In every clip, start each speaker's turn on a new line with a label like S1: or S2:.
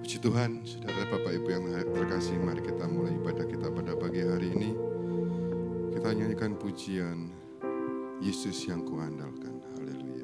S1: Puji Tuhan, saudara Bapak Ibu yang terkasih, mari kita mulai ibadah kita pada pagi hari ini. Kita nyanyikan pujian Yesus yang kuandalkan. Haleluya.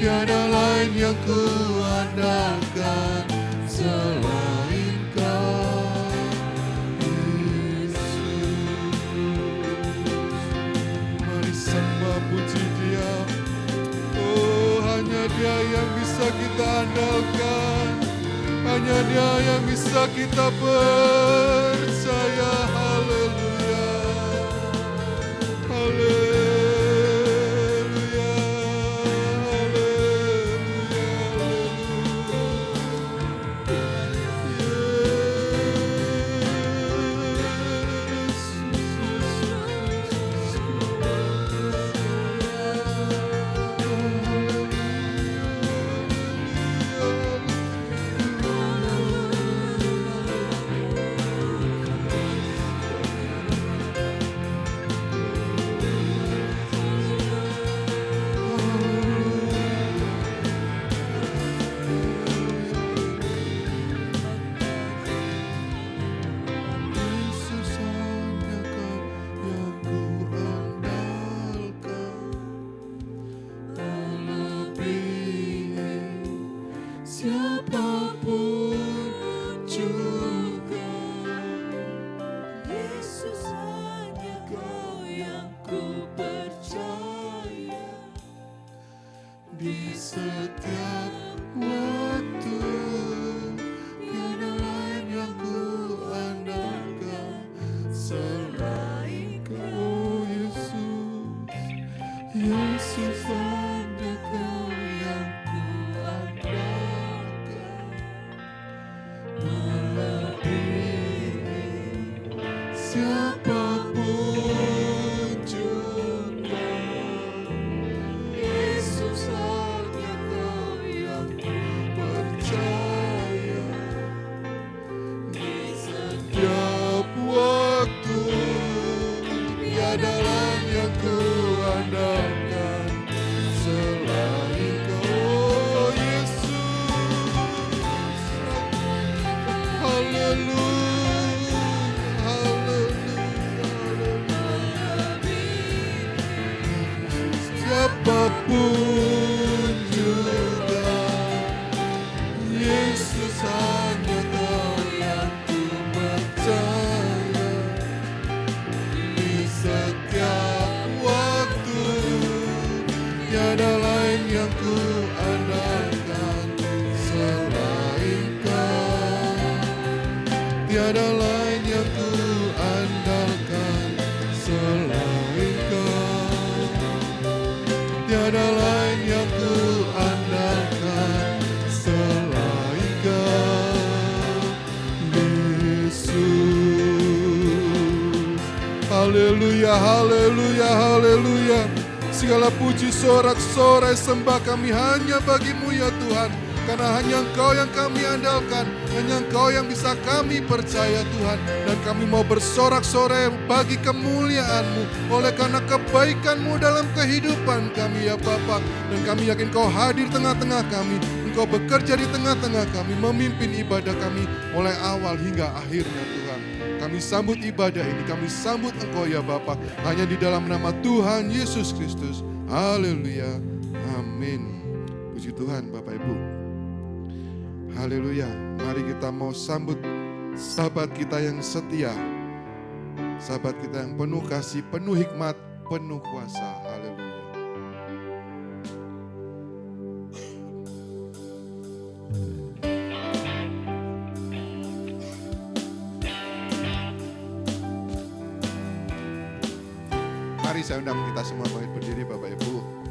S2: Tiada lain yang ku andalkan
S1: kita andalkan. Hanya Dia yang bisa kita percaya. Haleluya. Haleluya. Haleluya, haleluya, haleluya. Segala puji, sorak-sorai, sembah kami hanya bagi-Mu ya Tuhan. Karena hanya Engkau yang kami andalkan, hanya Engkau yang bisa kami percaya Tuhan. Dan kami mau bersorak-sorai bagi kemuliaan-Mu, oleh karena kebaikan-Mu dalam kehidupan kami ya Bapa. Dan kami yakin Kau hadir tengah-tengah kami, Engkau bekerja di tengah-tengah kami, memimpin ibadah kami mulai awal hingga akhirnya Tuhan. Kami sambut ibadah ini, kami sambut Engkau ya Bapa, hanya di dalam nama Tuhan Yesus Kristus. Haleluya, amin. Puji Tuhan Bapak Ibu. Haleluya, mari kita mau sambut sahabat kita yang setia, sahabat kita yang penuh kasih, penuh hikmat, penuh kuasa. Haleluya. Mari saya undang kita semua bangkit berdiri Bapak Ibu.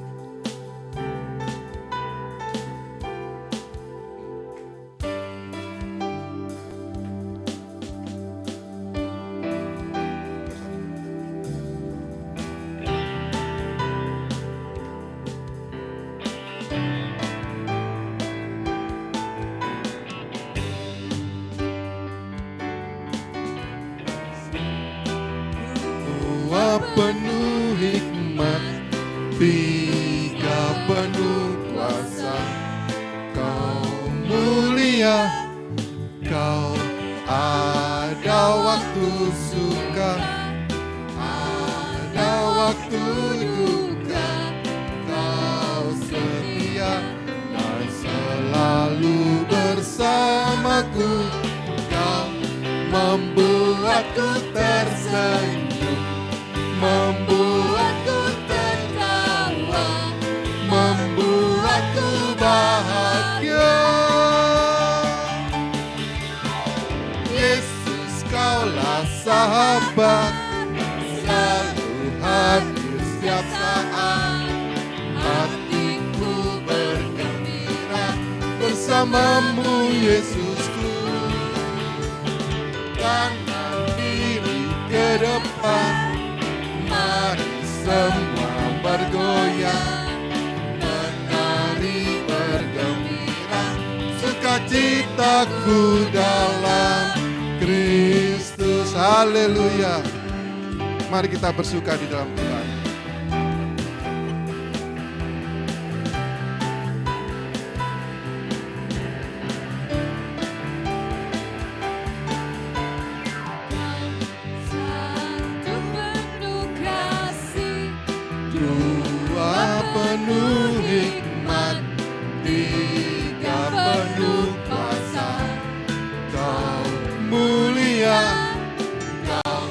S1: Penuh hikmat, Tiga penuh kuasa, Kau mulia, Kau ada waktu suka, ada waktu duka, Kau setia dan selalu bersamaku, Kau membuatku tersenyum, membuatku tertawa, membuatku bahagia. sahabat, selalu hadir setiap saat. Hatiku bergembira bersamamu Yesusku. Kanan kiri ke depan, mari semua bergoyang, menari bergembira, sukacitaku dalam Kristus. Haleluya. Mari kita bersuka di dalam Tuhan.
S2: Satu penuh kasih,
S1: Dua penuh hikmat, tiga penuh kuasa. Kau mulia, kau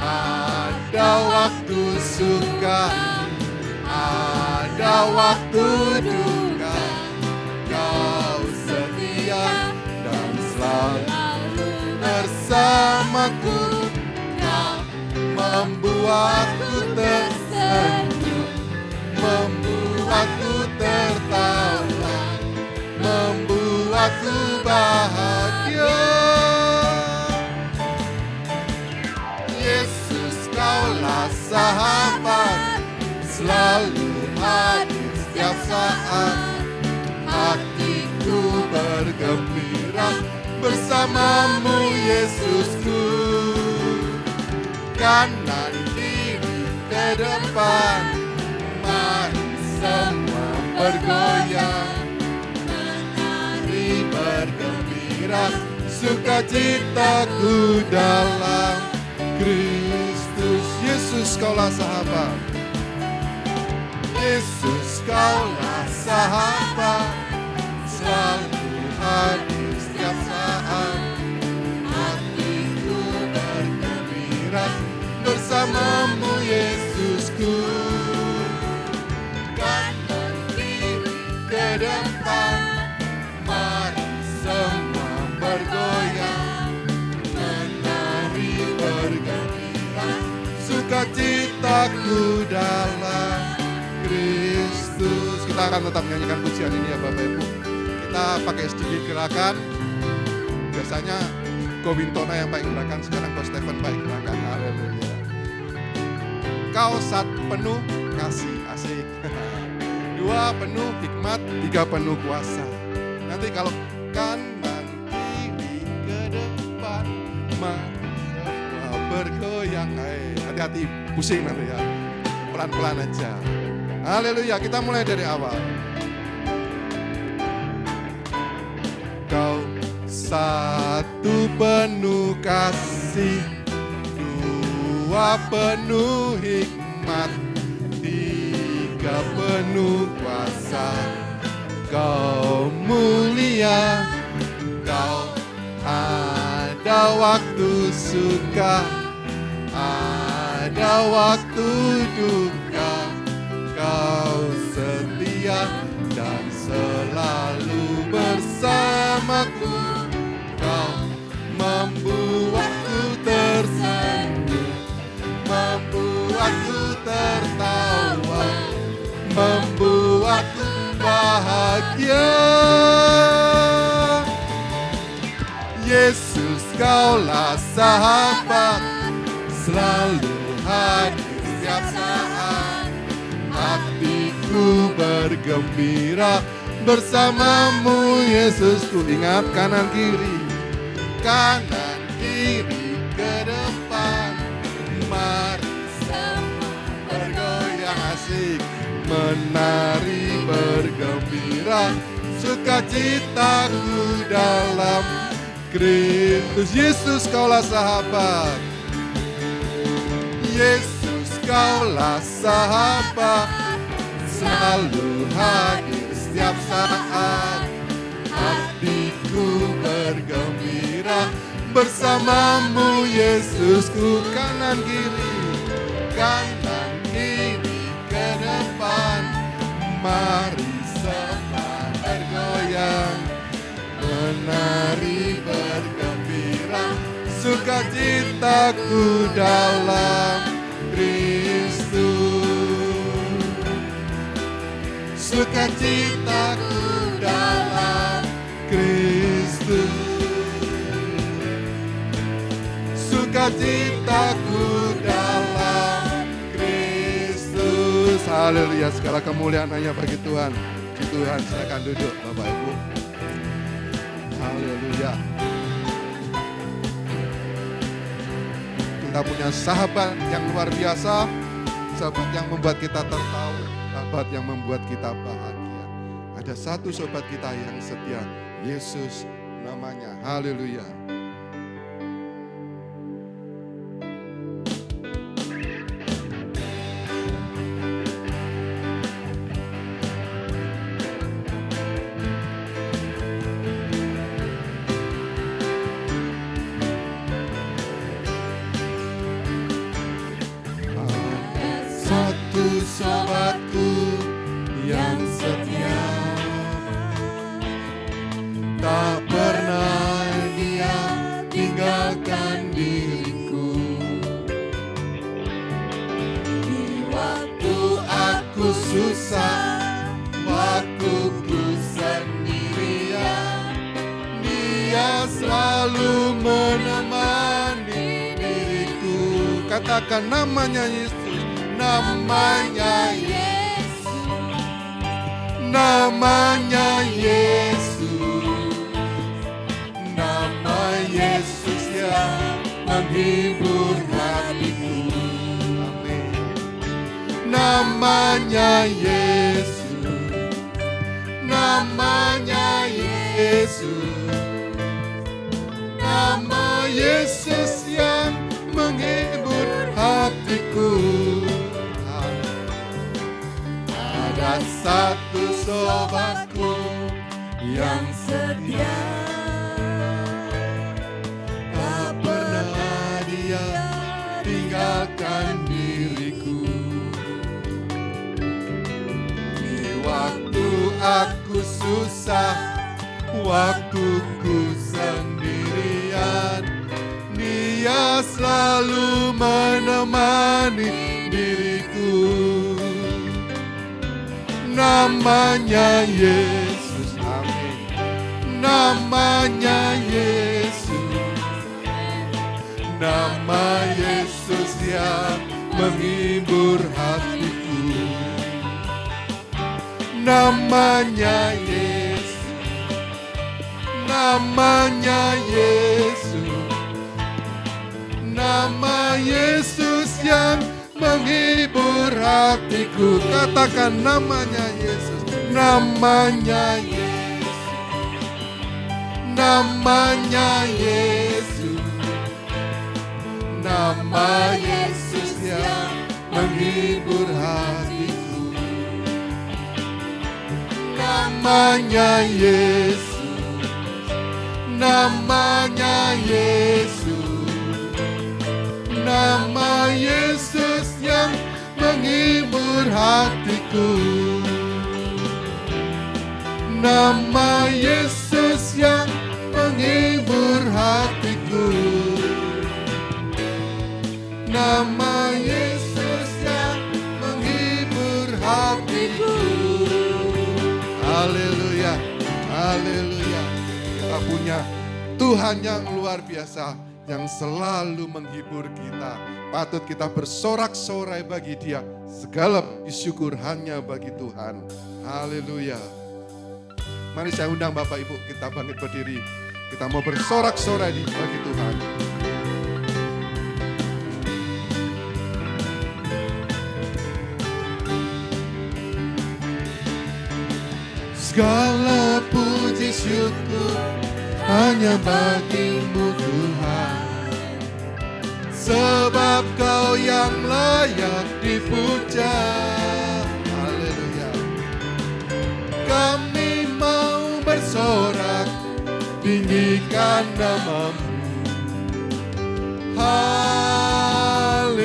S1: ada waktu suka, ada waktu duka. Kau setia dan selalu bersamaku. Kau membuatku tersenyum, membuatku tertawa, membuatku bahagia. Yesus, kaulah sahabat, selalu hadir setiap saat. Hatiku bergembira bersamamu Yesusku. Kanan kiri ke depan, mari semua bergoyang, menari bergembira, sukacitaku dalam Kristus. Yesus, kaulah sahabat. Yesus, kaulah sahabat, selalu hadir setiap saat. Hatiku bergembira bersamamu Yesusku. Kanan kiri ke depan, mari semua bergoyang, menari bergembira, sukacitaku dalam Kristus. Kita akan tetap menyanyikan pujian ini ya Bapak Ibu. Kita pakai studi gerakan. Biasanya Ko Wintona yang baik gerakan, sekarang Ko Stephen baik gerakan. Haleluya. Kau satu penuh kasih, asik. Dua penuh hikmat, tiga penuh kuasa. Nanti kalau kanan kiri ke depan, semua bergoyang. Hati-hati pusing nanti ya. Pelan-pelan aja. Haleluya, kita mulai dari awal. Kau satu penuh kasih, dua penuh hikmat, tiga penuh kuasa. Kau mulia, kau ada waktu suka, ada waktu duka. Kau setia dan selalu bersamaku. Kau membuatku tersenyum, membuatku tertawa, membuatku bahagia. Yesus, kaulah sahabat, selalu hadir setiap saat. Hatiku bergembira bersamamu Yesusku. Ingat kanan kiri ke depan, mari semua bergoyang, asik, menari bergembira, sukacitaku dalam Kristus. Yesus, kaulah sahabat. Yesus, kaulah sahabat, selalu hadir setiap saat. Hatiku bergembira bersamamu Yesusku. Kanan kiri ke depan, mari semua bergoyang, menari bergembira, sukacita Sukacitaku dalam Kristus, sukacitaku dalam Kristus, sukacitaku dalam Kristus. Haleluya, segala kemuliaan hanya bagi Tuhan. Tuhan, silakan duduk Bapak Ibu. Haleluya. Kita punya sahabat yang luar biasa, sahabat yang membuat kita tertawa, sahabat yang membuat kita bahagia. Ada satu sahabat kita yang setia, Yesus namanya. Haleluya. Sobatku yang setia, tak pernah dia tinggalkan diriku. Di waktu aku susah, waktuku sendirian, dia selalu menemani diriku. Katakan namanya Yesus. Namanya Yesus, namanya Yesus, nama Yesus yang menghibur hatiku. Amin. Namanya Yesus, namanya Yesus, nama Yesus yang menghibur hatiku. Ada satu sobatku yang setia, tak pernah dia tinggalkan diriku. Di waktu aku susah, waktuku sendirian, dia selalu menemani diriku. Namanya Yesus, amin. Namanya Yesus, nama Yesus yang menghibur hatiku. Namanya Yesus, namanya Yesus, nama Yesus yang menghibur hatiku. Katakan namanya Yesus, namanya Yesus, namanya Yesus, nama Yesus yang menghibur hatiku. Namanya Yesus, namanya Yesus, nama Yesus yang menghibur hatiku. Nama Yesus yang menghibur hatiku. Nama Yesus yang menghibur hatiku. Haleluya, haleluya. Kita punya Tuhan yang luar biasa, yang selalu menghibur kita. Patut kita bersorak-sorai bagi Dia. Segala syukur hanya bagi Tuhan. Haleluya. Mari saya undang Bapak Ibu, kita bangkit berdiri. Kita mau bersorak-sorai bagi Tuhan. Segala puji syukur hanya bagi-Mu Tuhan, sebab Kau yang layak dipuja. Haleluya. Kami mau bersorak, tinggikan nama-Mu. Haleluya.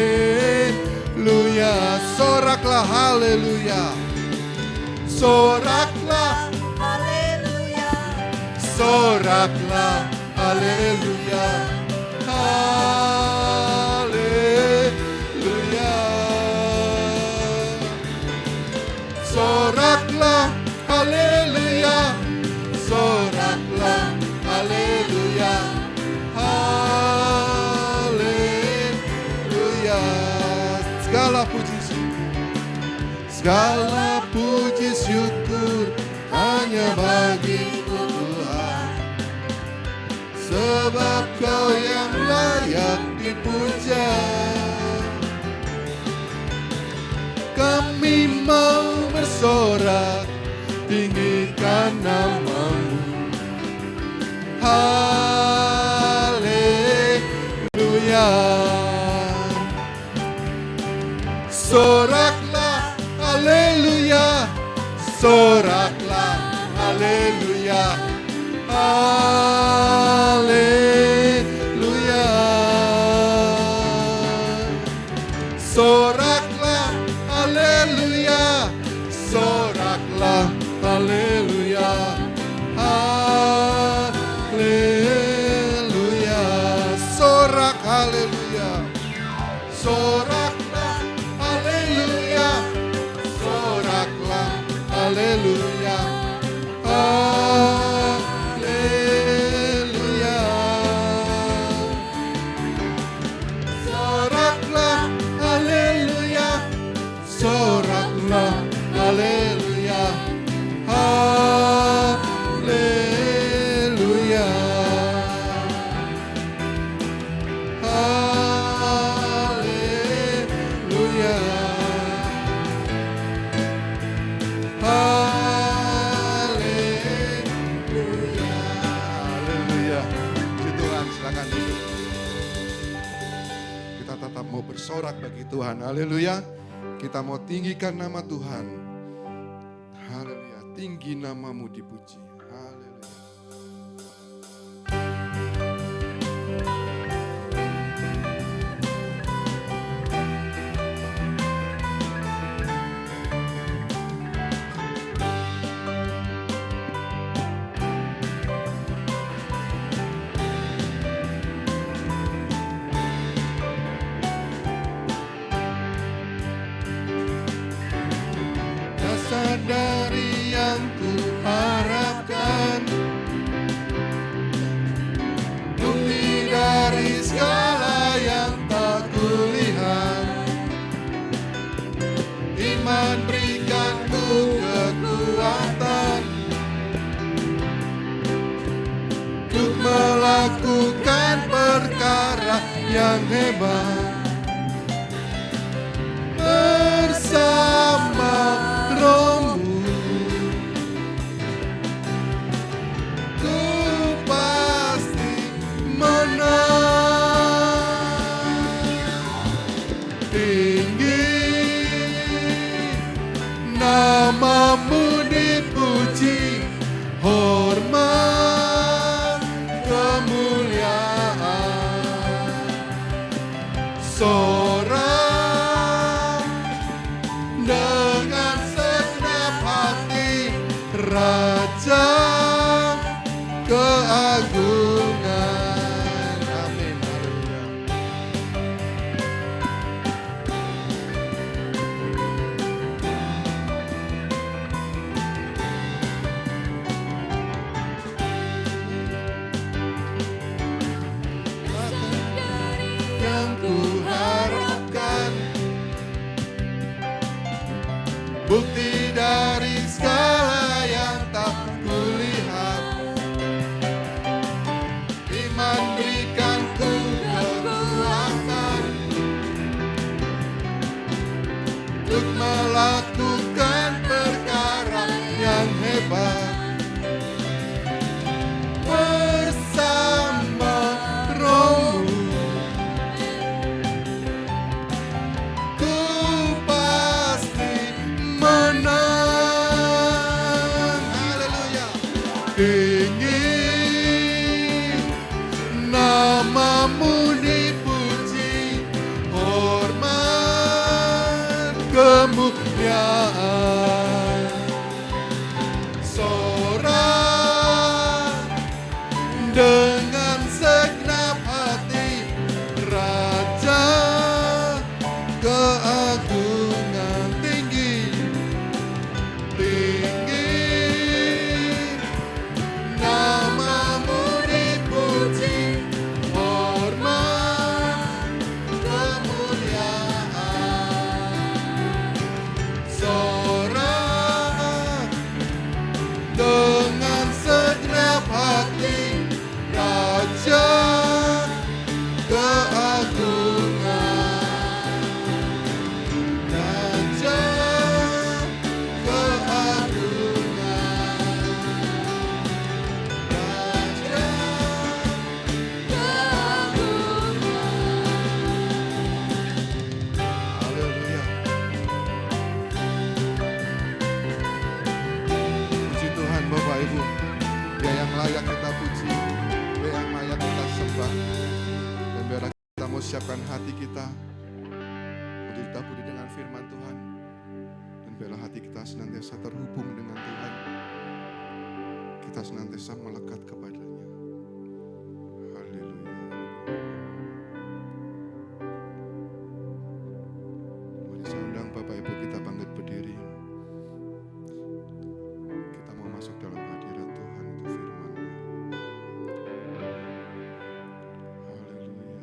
S1: Soraklah haleluya. Soraklah haleluya. Soraklah haleluya. Haleluya. haleluya. Segala puji syukur, segala puji syukur hanya bagimu Tuhan, sebab Kau yang layak dipuja. Kami mau bersorak, tinggikan nama-Mu. Haleluya. Soraklah, haleluya. Soraklah, haleluya. Haleluya. Soraklah, haleluya. Soraklah, haleluya. Haleluya. Sorak, haleluya. Soraklah, haleluya. Soraklah, haleluya. Haleluya. Soraklah, haleluya. Soraklah, haleluya. Haleluya. Haleluya. Haleluya. Haleluya. Puji Tuhan, silakan duduk. Kita tetap mau bersorak bagi Tuhan. Haleluya. Kita mau tinggikan nama Tuhan. Haleluya. Tinggi nama-Mu dipuji. Haleluya. Dasar dari yang ku harapkan, bukti dari segala yang tak kulihat. Iman berikan ku kekuatan untuk melakukan perkara yang hebat bersama Roh-Mu. Ku pasti menang. Tinggi nama-Mu dipuji, hormat kemuliaan. Sorak dengan segenap hati, Raja keagungan. Amin. Haleluya. Yang ku harapkan, bukti dari segala yang tak kulihat. Iman berikan ku kekuatan untuk melakukan perkara yang hebat bersama Roh-Mu. Ku pasti menang. Haleluya. Tinggi nama-Mu dipuji, hormat kemuliaan. Sorak dengan segenap hati, Raja keagungan. Tinggi, tinggi nama-Mu dipuji, hormat kemuliaan. siapkan hati kita untuk ditaburi dengan firman Tuhan. Dan biarlah hati kita senantiasa terhubung dengan Tuhan. Kita senantiasa melekat kepadanya. Haleluya. Mari saya undang Bapak Ibu kita bangkit berdiri. Kita mau masuk dalam hadirat Tuhan untuk firman-Nya. Haleluya.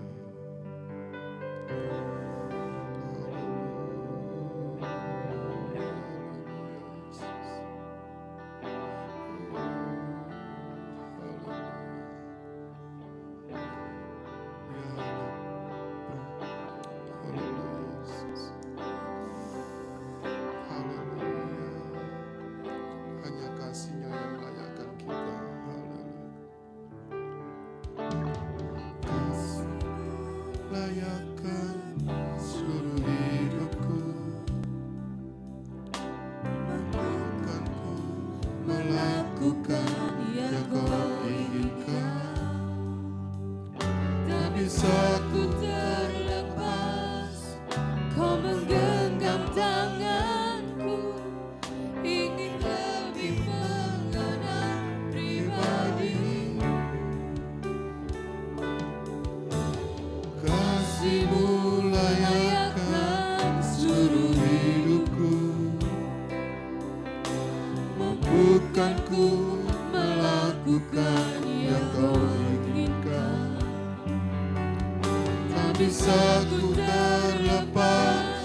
S1: Hanya kasih-Nya yang melayakkan kita. Kasih layakkan seluruh hidupku, membuatku melakukan yang Kau inginkan. Tak bisa ku
S2: terlepas, Kau menggenggam tanganku, ingin lebih mengenal pribadi.
S1: Kasih-Mu layakkan seluruh hidupku, mampukanku melakukan yang Kau inginkan. Tak bisa ku terlepas,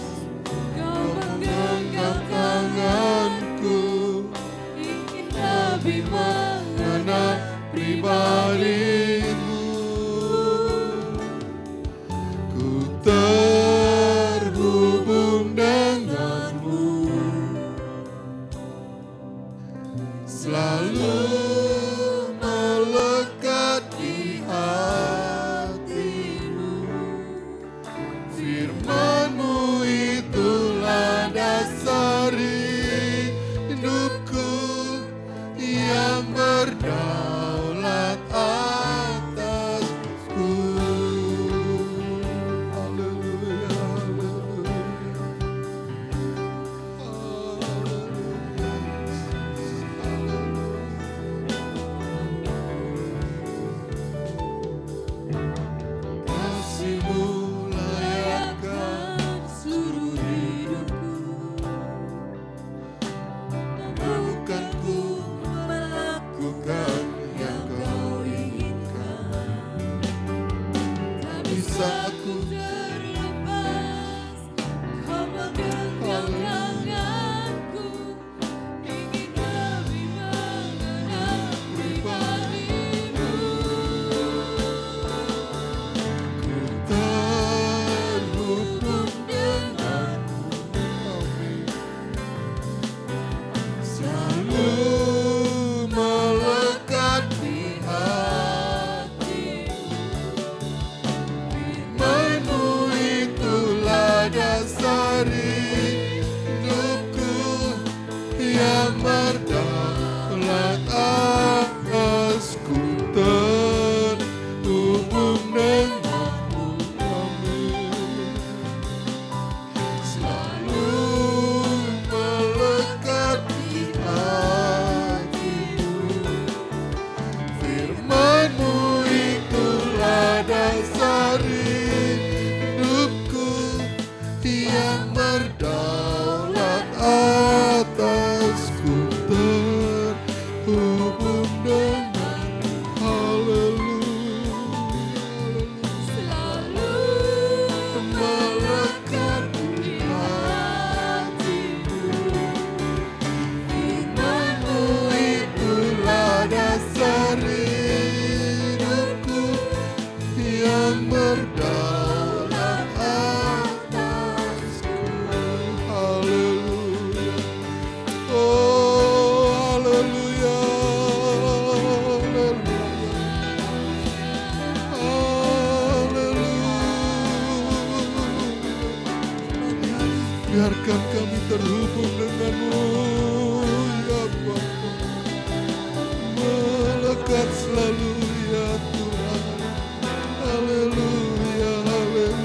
S2: Kau
S1: menggenggam tanganku,
S2: ingin lebih
S1: mengenal pribadi-Mu. Ku terhubung dengan-Mu, selalu melekat di hati-Mu. Firman-Mu itulah dasari hidupku yang berdaulat atasku. Haleluya, haleluya. Kasih-Mu layakkan seluruh hidupku, mampukanku melakukan yang Kau inginkan. Tak bisa aku
S2: terlepas, Kau menggenggam tanganku, ingin lebih mengenal pribadi-Mu.
S1: ku terhubung dengan-Mu. Amin. Selalu melekat di hati-Mu. Firman-Mu itulah dasari hidupku yang berdaulat atasku. Terhubung dengan-Mu. Amin. Selalu melekat di hati-Mu. Firman-Mu itulah dasari hidupku yang berdaulat atasku. Terhubung dengan-Mu. Haleluya.
S2: Selalu
S1: Melekat di hati-Mu. Firman-Mu itulah dasari hidupku yang berdaulat atasku. Haleluya. Oh, haleluya. Haleluya. Biarkan kami terhubung dengan-Mu, ya Bapa. Melekat selalu, ya Tuhan. Haleluya, haleluya.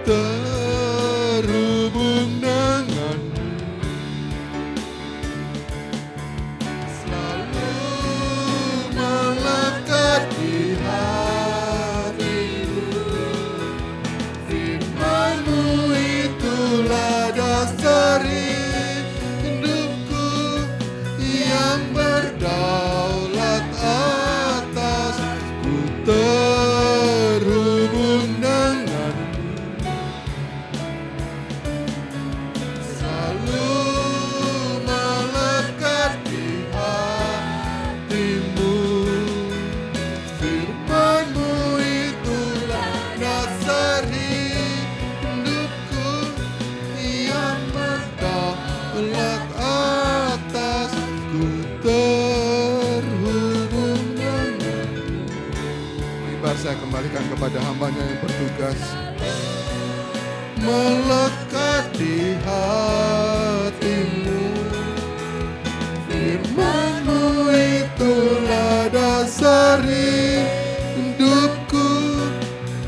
S1: terhubung denganmu, selalu melekat di hatimu. Firman-Mu itulah dasar hidupku yang berdaulat atasku, terhubung denganmu, selalu melekat di hatimu. Firman-Mu itulah dasar hidupku yang berdaulat atasku, terhubung denganmu. Ibar saya kembalikan kepada hambanya yang bertugas. Melekat di hatimu, firman-Mu itulah dasar hidupku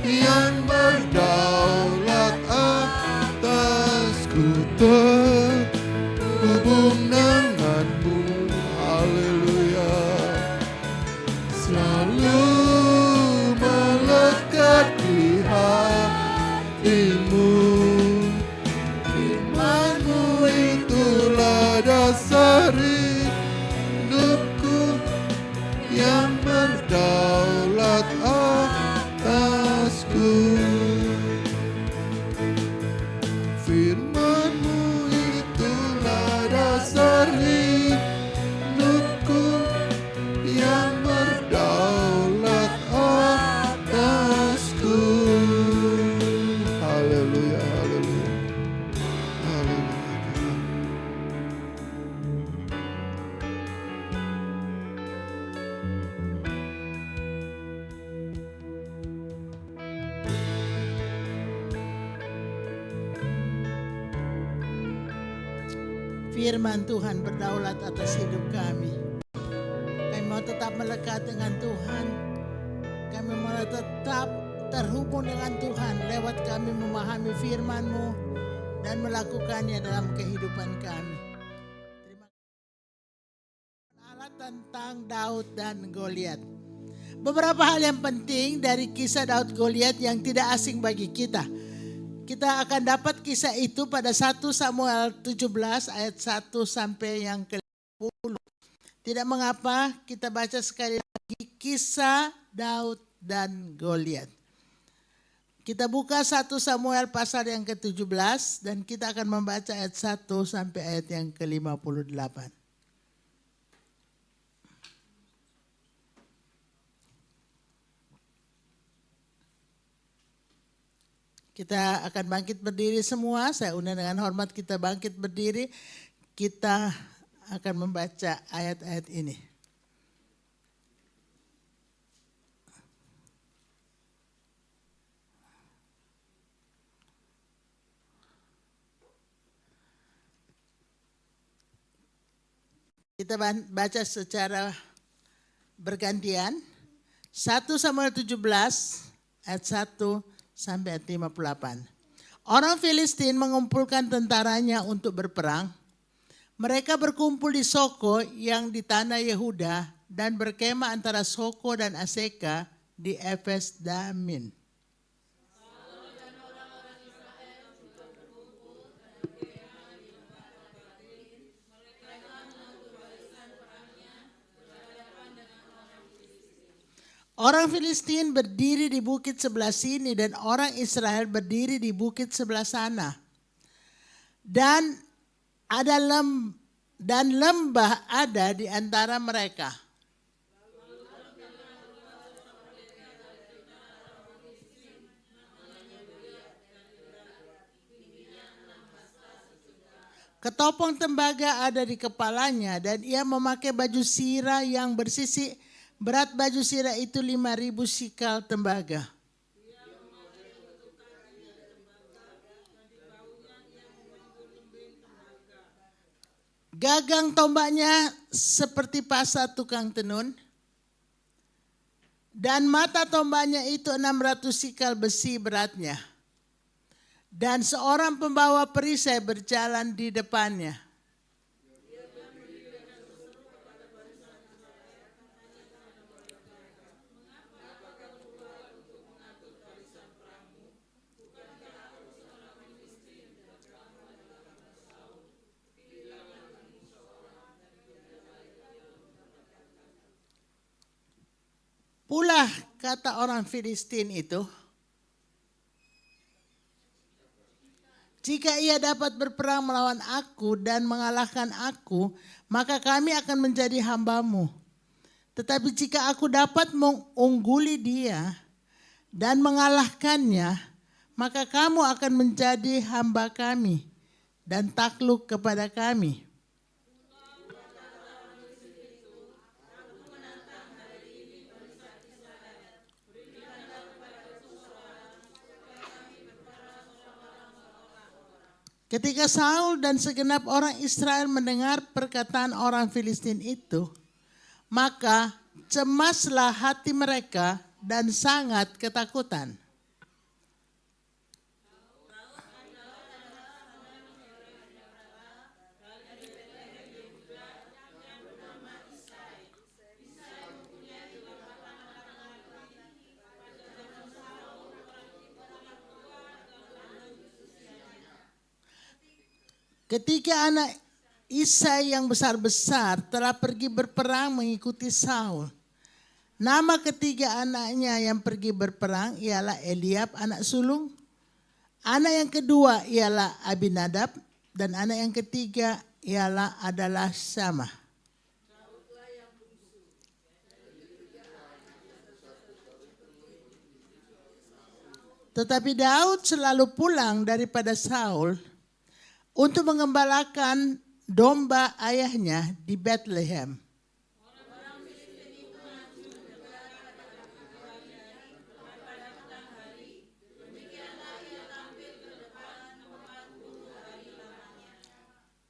S1: yang berdaulat atasku, terhubung denganmu. Haleluya. Selalu melekat di hatimu, firman-Mu itulah dasar hidupku yang berdaulat atasku. Firman-Mu itulah dasar hidupku yang berdaulat atasku. Haleluya, haleluya, haleluya Tuhan.
S3: Firman Tuhan berdaulat atas hidup kami. Kami mau tetap melekat dengan Tuhan. Kami mau tetap terhubung dengan Tuhan lewat kami memahami firman-Mu dan melakukannya dalam kehidupan kami. Terima kasih Allah tentang Daud dan Goliat. Beberapa hal yang penting dari kisah Daud Goliat yang tidak asing bagi kita. Kita akan dapat kisah itu pada 1 Samuel 17 ayat 1 sampai yang ke-10. Tidak mengapa kita baca sekali lagi kisah Daud dan Goliat. Kita buka 1 Samuel pasal yang ke-17 dan kita akan membaca ayat 1 sampai ayat yang ke-58. Kita akan bangkit berdiri semua. Saya undang dengan hormat kita bangkit berdiri. Kita akan membaca ayat-ayat ini. Kita baca secara bergantian. 1 Samuel 17 ayat 1 sampai ayat 58. Orang Filistin mengumpulkan tentaranya untuk berperang. Mereka berkumpul di Soko yang di tanah Yehuda dan berkemah antara Soko dan Aseka di Efes Damin. Orang Filistin berdiri di bukit sebelah sini dan orang Israel berdiri di bukit sebelah sana. Dan lembah ada di antara mereka. Ketopong tembaga ada di kepalanya dan ia memakai baju sirah yang bersisik. Berat baju sirah itu 5.000 sikal tembaga. Gagang tombaknya seperti pasa tukang tenun. Dan mata tombaknya itu 600 sikal besi beratnya. Dan seorang pembawa perisai berjalan di depannya. Pula kata orang Filistin itu, jika ia dapat berperang melawan aku dan mengalahkan aku, maka kami akan menjadi hambamu. Tetapi jika aku dapat mengungguli dia dan mengalahkannya, maka kamu akan menjadi hamba kami dan takluk kepada kami. Ketika Saul dan segenap orang Israel mendengar perkataan orang Filistin itu, maka cemaslah hati mereka dan sangat ketakutan. Ketika anak Isai yang besar-besar telah pergi berperang mengikuti Saul. Nama ketiga anaknya yang pergi berperang ialah Eliab anak sulung. Anak yang kedua ialah Abinadab. Dan anak yang ketiga ialah adalah Syamah. Tetapi Daud selalu pulang daripada Saul untuk mengembalakan domba ayahnya di Bethlehem.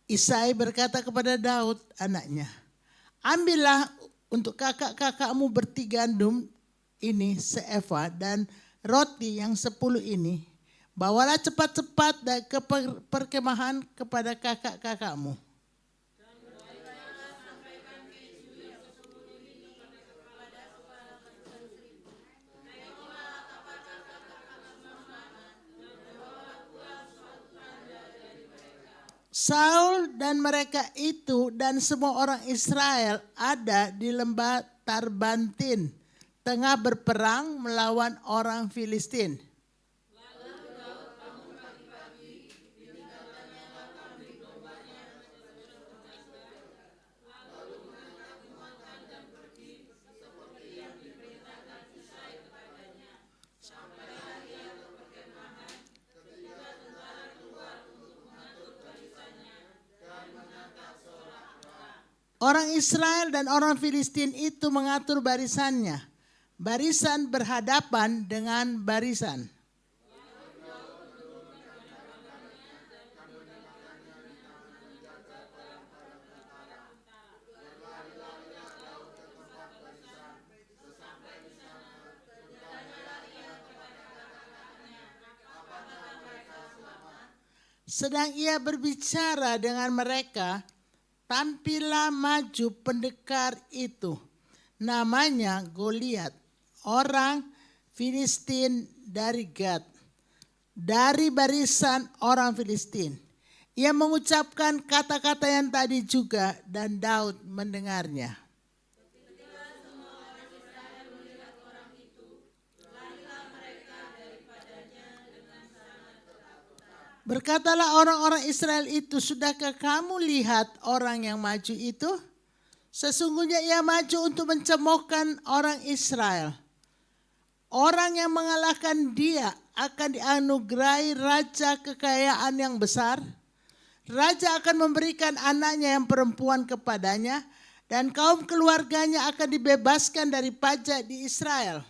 S3: Isai berkata kepada Daud anaknya, ambillah untuk kakak-kakakmu berti gandum ini seeva dan roti yang 10 ini. Bawalah cepat-cepat ke perkemahan kepada kakak-kakakmu. Saul dan mereka itu dan semua orang Israel ada di lembah Tarbantin, tengah berperang melawan orang Filistin. Orang Israel dan orang Filistin itu mengatur barisannya. Barisan berhadapan dengan barisan. Sedang ia berbicara dengan mereka, tampillah maju pendekar itu, namanya Goliat, orang Filistin dari Gad, dari barisan orang Filistin. Ia mengucapkan kata-kata yang tadi juga dan Daud mendengarnya. Berkatalah orang-orang Israel itu, sudahkah kamu lihat orang yang maju itu? Sesungguhnya ia maju untuk mencemoohkan orang Israel. Orang yang mengalahkan dia akan dianugerahi raja kekayaan yang besar. Raja akan memberikan anaknya yang perempuan kepadanya dan kaum keluarganya akan dibebaskan dari pajak di Israel.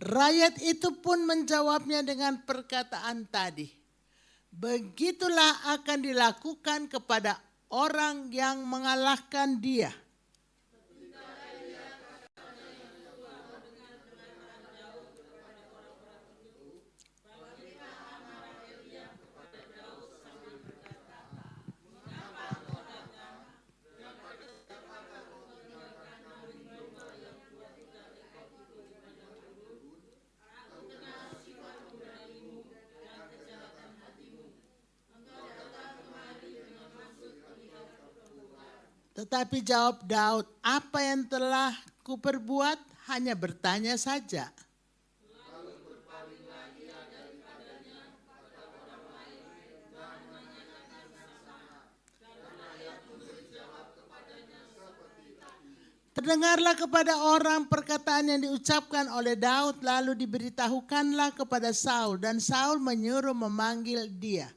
S3: Rakyat itu pun menjawabnya dengan perkataan tadi. Begitulah akan dilakukan kepada orang yang mengalahkan dia. Tetapi jawab Daud, apa yang telah kuperbuat? Hanya bertanya saja. Terdengarlah kepada orang perkataan yang diucapkan oleh Daud, lalu diberitahukanlah kepada Saul, dan Saul menyuruh memanggil dia.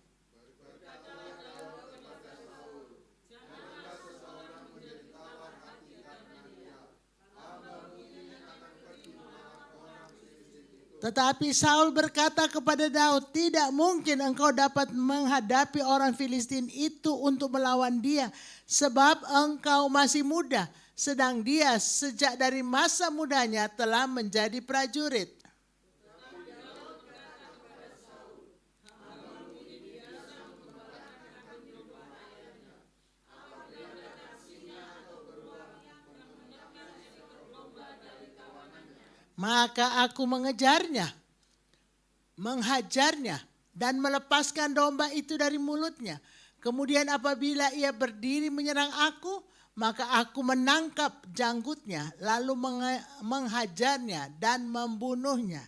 S3: Tetapi Saul berkata kepada Daud, tidak mungkin engkau dapat menghadapi orang Filistin itu untuk melawan dia, sebab engkau masih muda, sedang dia sejak dari masa mudanya telah menjadi prajurit. Maka aku mengejarnya, menghajarnya, dan melepaskan domba itu dari mulutnya. Kemudian apabila ia berdiri menyerang aku, maka aku menangkap janggutnya, lalu menghajarnya dan membunuhnya.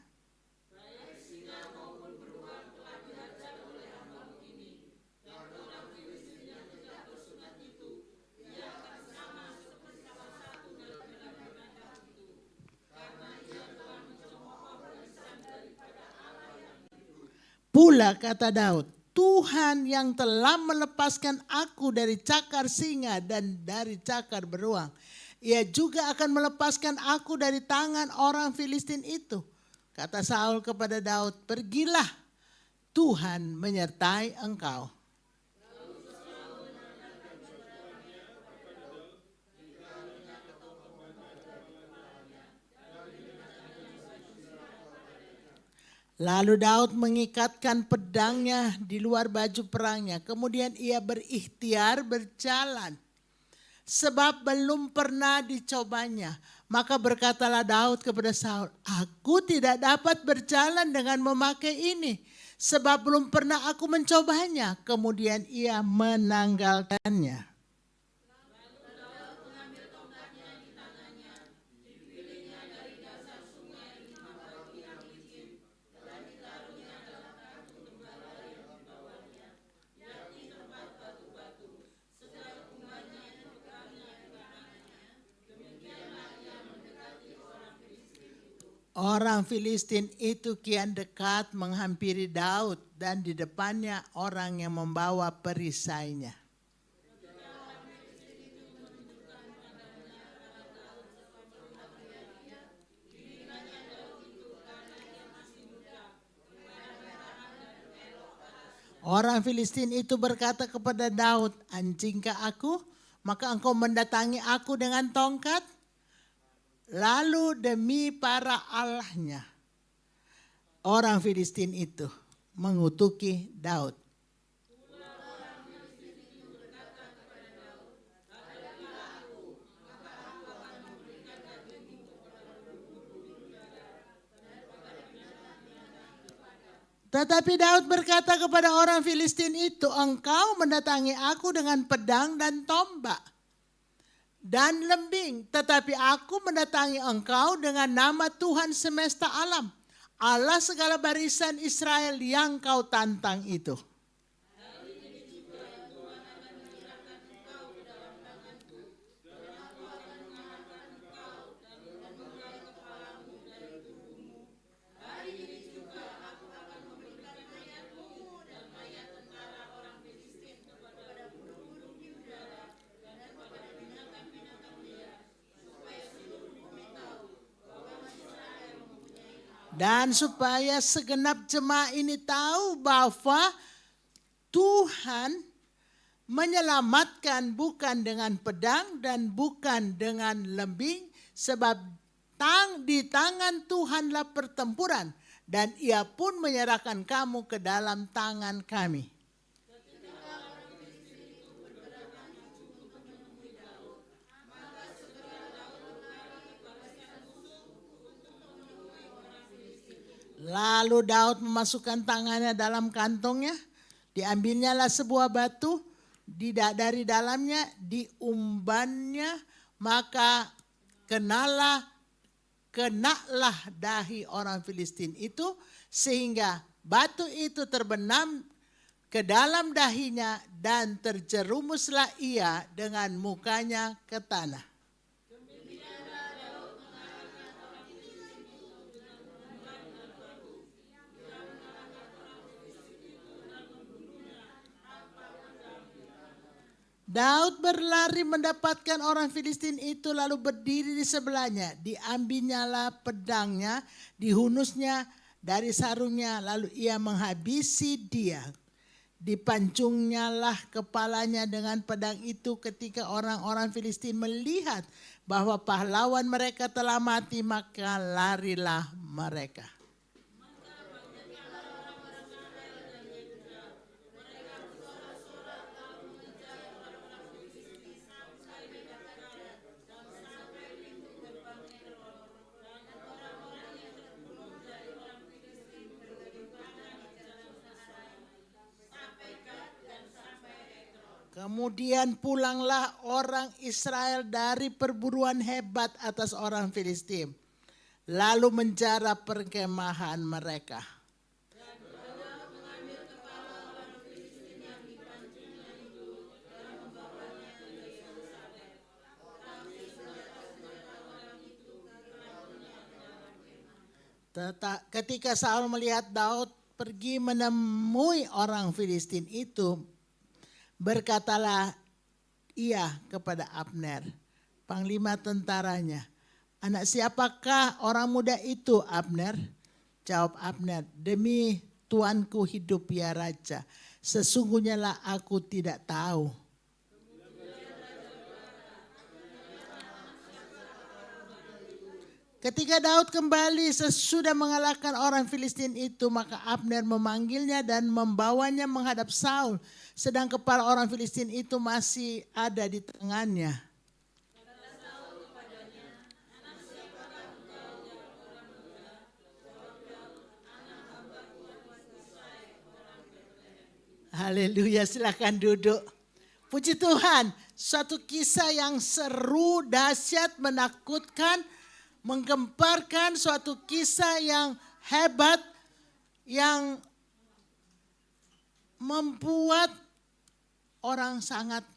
S3: Pula kata Daud, Tuhan yang telah melepaskan aku dari cakar singa dan dari cakar beruang, ia juga akan melepaskan aku dari tangan orang Filistin itu. Kata Saul kepada Daud, pergilah, Tuhan menyertai engkau. Lalu Daud mengikatkan pedangnya di luar baju perangnya. Kemudian ia berikhtiar berjalan, sebab belum pernah dicobanya. Maka berkatalah Daud kepada Saul, aku tidak dapat berjalan dengan memakai ini, sebab belum pernah aku mencobanya. Kemudian ia menanggalkannya. Orang Filistin itu kian dekat menghampiri Daud, dan di depannya orang yang membawa perisainya. Orang Filistin itu berkata kepada Daud, anjingkah aku? Maka engkau mendatangi aku dengan tongkat? Lalu demi para allahnya, orang Filistin itu mengutuki Daud. Tetapi Daud berkata kepada orang Filistin itu, engkau mendatangi aku dengan pedang dan tombak dan lembing, tetapi aku mendatangi engkau dengan nama Tuhan semesta alam, Allah segala barisan Israel yang kau tantang itu. Dan supaya segenap jemaat ini tahu bahwa Tuhan menyelamatkan bukan dengan pedang dan bukan dengan lembing, sebab di tangan Tuhanlah pertempuran, dan Ia pun menyerahkan kamu ke dalam tangan kami. Lalu Daud memasukkan tangannya dalam kantongnya, diambilnyalah sebuah batu, dari dalamnya diumbannya, maka kenalah dahi orang Filistin itu, sehingga batu itu terbenam ke dalam dahinya dan terjerumuslah ia dengan mukanya ke tanah. Daud berlari mendapatkan orang Filistin itu, lalu berdiri di sebelahnya. Diambilnyalah pedangnya, dihunusnya dari sarungnya, lalu ia menghabisi dia. Dipancungnyalah kepalanya dengan pedang itu. Ketika orang-orang Filistin melihat bahwa pahlawan mereka telah mati, maka larilah mereka. Kemudian pulanglah orang Israel dari perburuan hebat atas orang Filistin, lalu menjara perkemahan mereka. Ketika Saul melihat Daud pergi menemui orang Filistin itu, berkatalah ia kepada Abner, panglima tentaranya, "Anak siapakah orang muda itu, Abner?" Jawab Abner, "Demi tuanku hidup ya raja, sesungguhnya lah aku tidak tahu." Ketika Daud kembali sesudah mengalahkan orang Filistin itu, maka Abner memanggilnya dan membawanya menghadap Saul, sedang kepala orang Filistin itu masih ada di tangannya. Haleluya, silakan duduk. Puji Tuhan, suatu kisah yang seru, dahsyat, menakutkan, menggemparkan, suatu kisah yang hebat, yang membuat orang sangat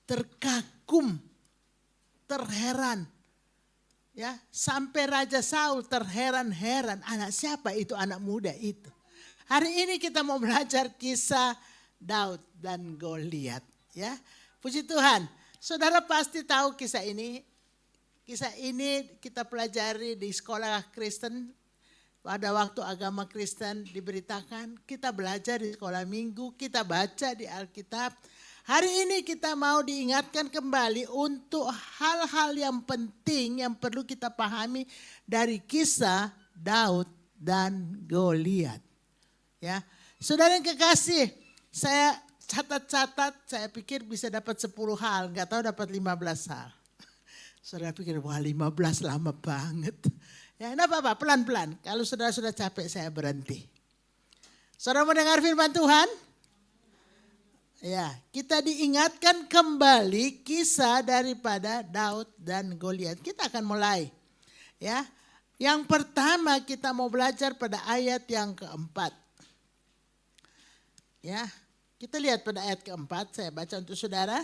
S3: terkagum, terheran. Ya, sampai Raja Saul terheran-heran, anak siapa itu, anak muda itu. Hari ini kita mau belajar kisah Daud dan Goliat, ya. Puji Tuhan. Saudara pasti tahu kisah ini. Kisah ini kita pelajari di sekolah Kristen. Pada waktu agama Kristen diberitakan, kita belajar di sekolah minggu, kita baca di Alkitab. Hari ini kita mau diingatkan kembali untuk hal-hal yang penting yang perlu kita pahami dari kisah Daud dan Goliat. Ya, saudara yang kekasih, saya catat-catat, saya pikir bisa dapat 10 hal, nggak tahu dapat 15 hal. Saudara pikir, wah 15 lama banget. Ya, enggak apa-apa, pelan-pelan. Kalau saudara sudah capek, saya berhenti. Saudara mendengar firman Tuhan? Ya, kita diingatkan kembali kisah daripada Daud dan Goliat. Kita akan mulai. Ya, yang pertama kita mau belajar pada ayat yang keempat. Ya, kita lihat pada ayat keempat, saya baca untuk saudara.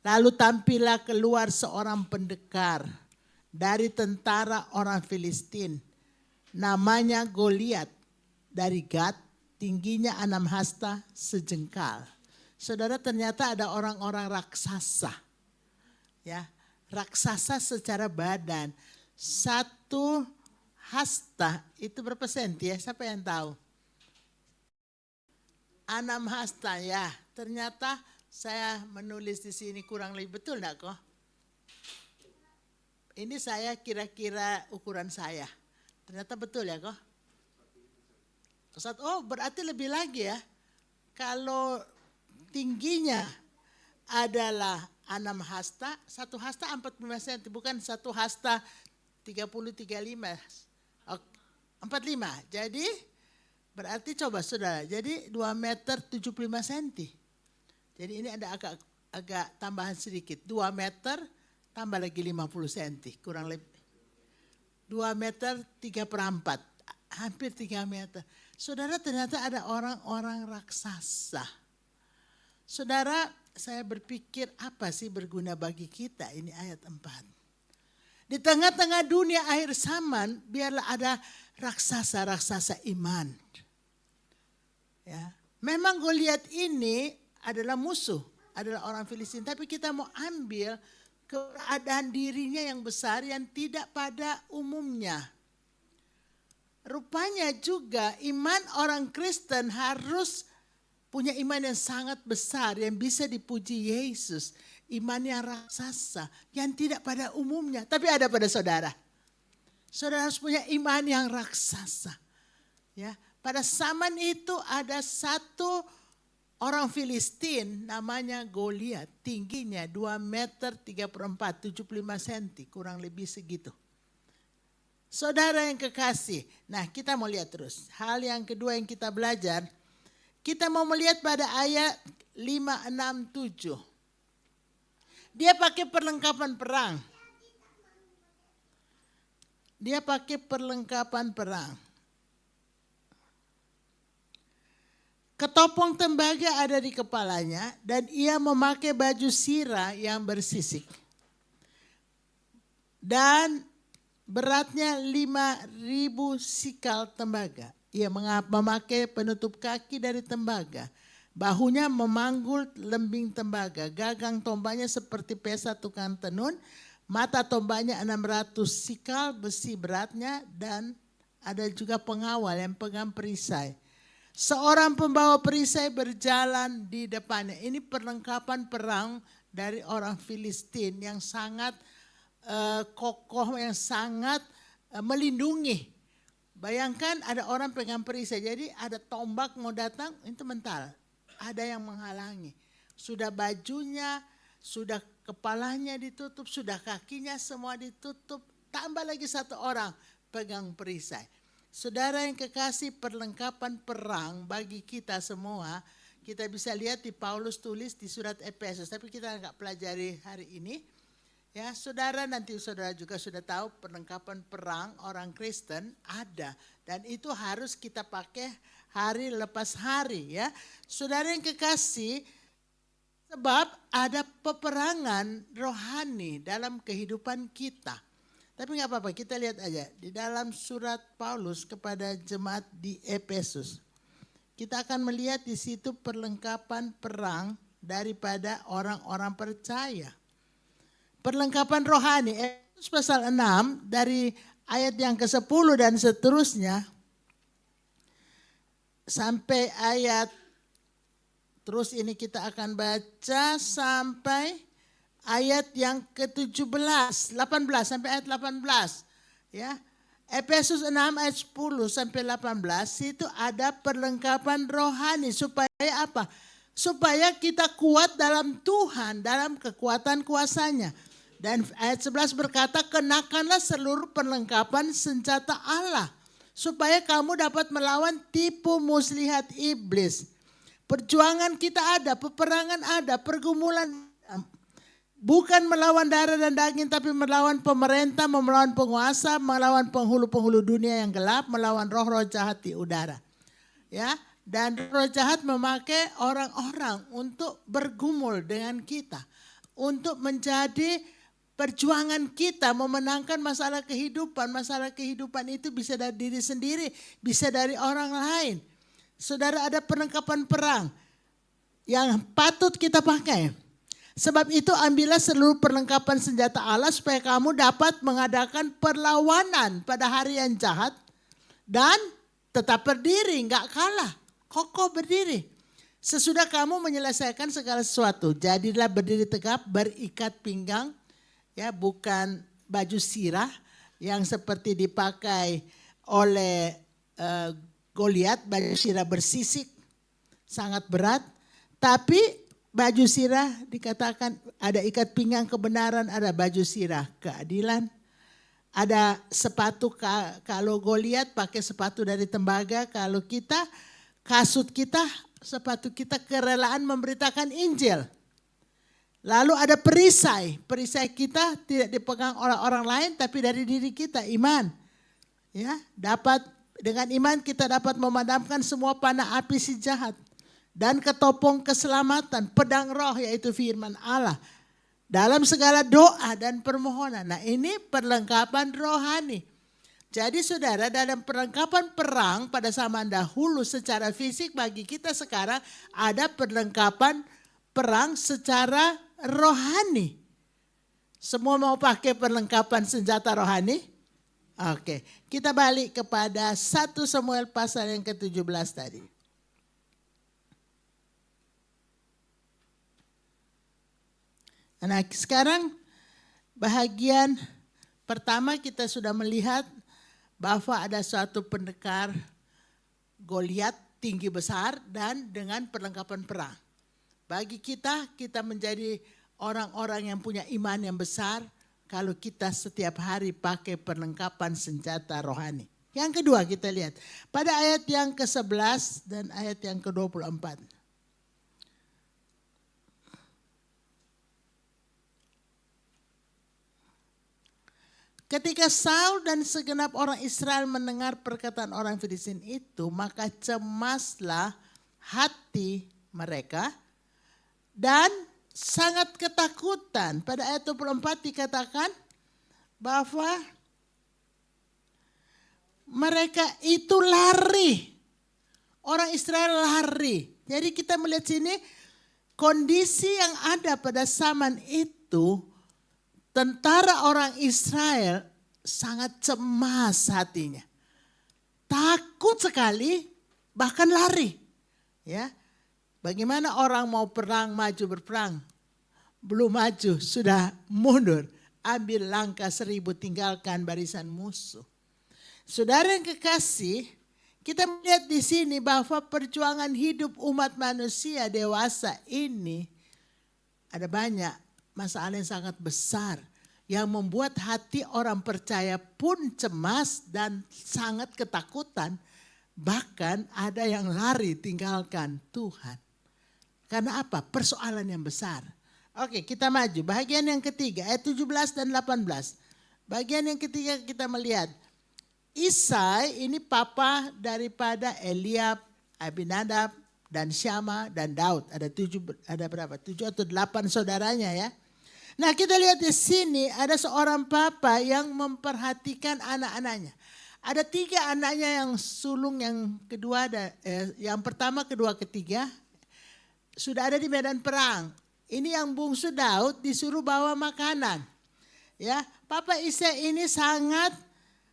S3: Lalu tampillah keluar seorang pendekar dari tentara orang Filistin, namanya Goliat dari Gat, tingginya 6 hasta sejengkal. Saudara, ternyata ada orang-orang raksasa. Ya, raksasa secara badan. Satu hasta itu berapa senti ya? Siapa yang tahu? 6 hasta ya. Ternyata saya menulis di sini kurang lebih betul enggak kok? Ini saya kira-kira ukuran saya. Ternyata betul ya kok? Oh berarti lebih lagi ya. Kalau tingginya adalah 6 hasta, 1 hasta 45 cm, bukan 1 hasta 30-35. 45. Jadi berarti coba saudara, jadi 2 meter 75 cm. Jadi ini ada agak tambahan sedikit, 2 meter tambah lagi 50 cm, kurang lebih. 2 meter 3/4, hampir 3 meter. Saudara, ternyata ada orang-orang raksasa. Saudara, saya berpikir apa sih berguna bagi kita, ini ayat 4. Di tengah-tengah dunia akhir zaman, biarlah ada raksasa-raksasa iman. Ya. Memang Goliat ini adalah musuh, adalah orang Filistin. Tapi kita mau ambil keadaan dirinya yang besar yang tidak pada umumnya. Rupanya juga iman orang Kristen harus punya iman yang sangat besar yang bisa dipuji Yesus. Iman yang raksasa, yang tidak pada umumnya. Tapi ada pada saudara. Saudara harus punya iman yang raksasa. Ya, pada zaman itu ada satu orang Filistin namanya Goliat. Tingginya 2 meter 3/4, 75 cm, kurang lebih segitu. Saudara yang kekasih, nah kita mau lihat terus. Hal yang kedua yang kita belajar, kita mau melihat pada ayat 5, 6, 7. Dia pakai perlengkapan perang. Dia pakai perlengkapan perang. Ketopong tembaga ada di kepalanya dan ia memakai baju sirah yang bersisik. Dan beratnya 5.000 sikal tembaga. Ia memakai penutup kaki dari tembaga. Bahunya memanggul lembing tembaga. Gagang tombaknya seperti pesa tukang tenun. Mata tombaknya 600 sikal besi beratnya. Dan ada juga pengawal yang pegang perisai. Seorang pembawa perisai berjalan di depannya. Ini perlengkapan perang dari orang Filistin yang sangat kokoh, yang sangat melindungi. Bayangkan ada orang pegang perisai, jadi ada tombak mau datang, itu mental. Ada yang menghalangi. Sudah bajunya, sudah kepalanya ditutup, sudah kakinya semua ditutup. Tambah lagi satu orang pegang perisai. Saudara yang kekasih, perlengkapan perang bagi kita semua, kita bisa lihat di Paulus tulis di surat Efesus, tapi kita enggak pelajari hari ini. Ya, saudara, nanti saudara juga sudah tahu perlengkapan perang orang Kristen ada. Dan itu harus kita pakai hari lepas hari ya. Saudara yang kekasih, sebab ada peperangan rohani dalam kehidupan kita. Tapi enggak apa-apa, kita lihat aja. Di dalam surat Paulus kepada jemaat di Efesus. Kita akan melihat di situ perlengkapan perang daripada orang-orang percaya. Perlengkapan rohani, Efesus pasal 6 dari ayat yang ke-10 dan seterusnya sampai ayat, terus ini kita akan baca sampai ayat yang ke-17, 18 sampai ayat 18. Ya. Efesus 6 ayat 10 sampai 18 itu ada perlengkapan rohani supaya apa? Supaya kita kuat dalam Tuhan, dalam kekuatan kuasanya. Dan ayat 11 berkata, kenakanlah seluruh perlengkapan senjata Allah, supaya kamu dapat melawan tipu muslihat iblis. Perjuangan kita ada, peperangan ada, pergumulan. Bukan melawan darah dan daging, tapi melawan pemerintah, melawan penguasa, melawan penghulu-penghulu dunia yang gelap, melawan roh-roh jahat di udara. Ya, dan roh jahat memakai orang-orang untuk bergumul dengan kita, untuk menjadi perjuangan kita memenangkan masalah kehidupan. Masalah kehidupan itu bisa dari diri sendiri, bisa dari orang lain. Saudara, ada perlengkapan perang yang patut kita pakai. Sebab itu ambillah seluruh perlengkapan senjata Allah supaya kamu dapat mengadakan perlawanan pada hari yang jahat. Dan tetap berdiri, enggak kalah, kokoh berdiri. Sesudah kamu menyelesaikan segala sesuatu, jadilah berdiri tegap, berikat pinggang, ya bukan baju sirah yang seperti dipakai oleh Goliat, baju sirah bersisik, sangat berat. Tapi baju sirah dikatakan ada ikat pinggang kebenaran, ada baju sirah keadilan. Ada sepatu, kalau Goliat pakai sepatu dari tembaga, kalau kita, kasut kita, sepatu kita kerelaan memberitakan Injil. Lalu ada perisai, perisai kita tidak dipegang oleh orang lain tapi dari diri kita, iman. Ya, dapat dengan iman kita dapat memadamkan semua panah api si jahat. Dan ketopong keselamatan, pedang roh yaitu firman Allah. Dalam segala doa dan permohonan. Nah ini perlengkapan rohani. Jadi saudara, dalam perlengkapan perang pada zaman dahulu secara fisik, bagi kita sekarang ada perlengkapan perang secara rohani. Semua mau pakai perlengkapan senjata rohani? Oke, kita balik kepada 1 Samuel pasal yang ke-17 tadi. Nah sekarang bahagian pertama kita sudah melihat bahwa ada suatu pendekar Goliat tinggi besar dan dengan perlengkapan perang. Bagi kita menjadi orang-orang yang punya iman yang besar kalau kita setiap hari pakai perlengkapan senjata rohani. Yang kedua kita lihat pada ayat yang ke-11 dan ayat yang ke-24. Ketika Saul dan segenap orang Israel mendengar perkataan orang Filistin itu, maka cemaslah hati mereka dan sangat ketakutan. Pada ayat 24 dikatakan bahwa mereka itu lari. Orang Israel lari. Jadi kita melihat sini kondisi yang ada pada zaman itu. Tentara orang Israel sangat cemas hatinya. Takut sekali, bahkan lari. Ya, bagaimana orang mau perang, maju berperang. Belum maju, sudah mundur. Ambil langkah 1000, tinggalkan barisan musuh. Saudara yang kekasih, kita melihat di sini bahwa perjuangan hidup umat manusia dewasa ini ada banyak masalah yang sangat besar yang membuat hati orang percaya pun cemas dan sangat ketakutan. Bahkan ada yang lari tinggalkan Tuhan. Karena apa? Persoalan yang besar. Oke, kita maju. Bagian yang ketiga, ayat 17 dan 18. Bagian yang ketiga kita melihat Isai ini papa daripada Eliab, Abinadab, dan Syama dan Daud. Ada berapa? 7 atau 8 saudaranya ya. Nah kita lihat di sini ada seorang papa yang memperhatikan anak-anaknya. Ada 3 anaknya yang sulung, yang kedua, yang pertama, kedua, ketiga sudah ada di medan perang. Ini yang bungsu Daud disuruh bawa makanan. Ya, Papa Isai ini sangat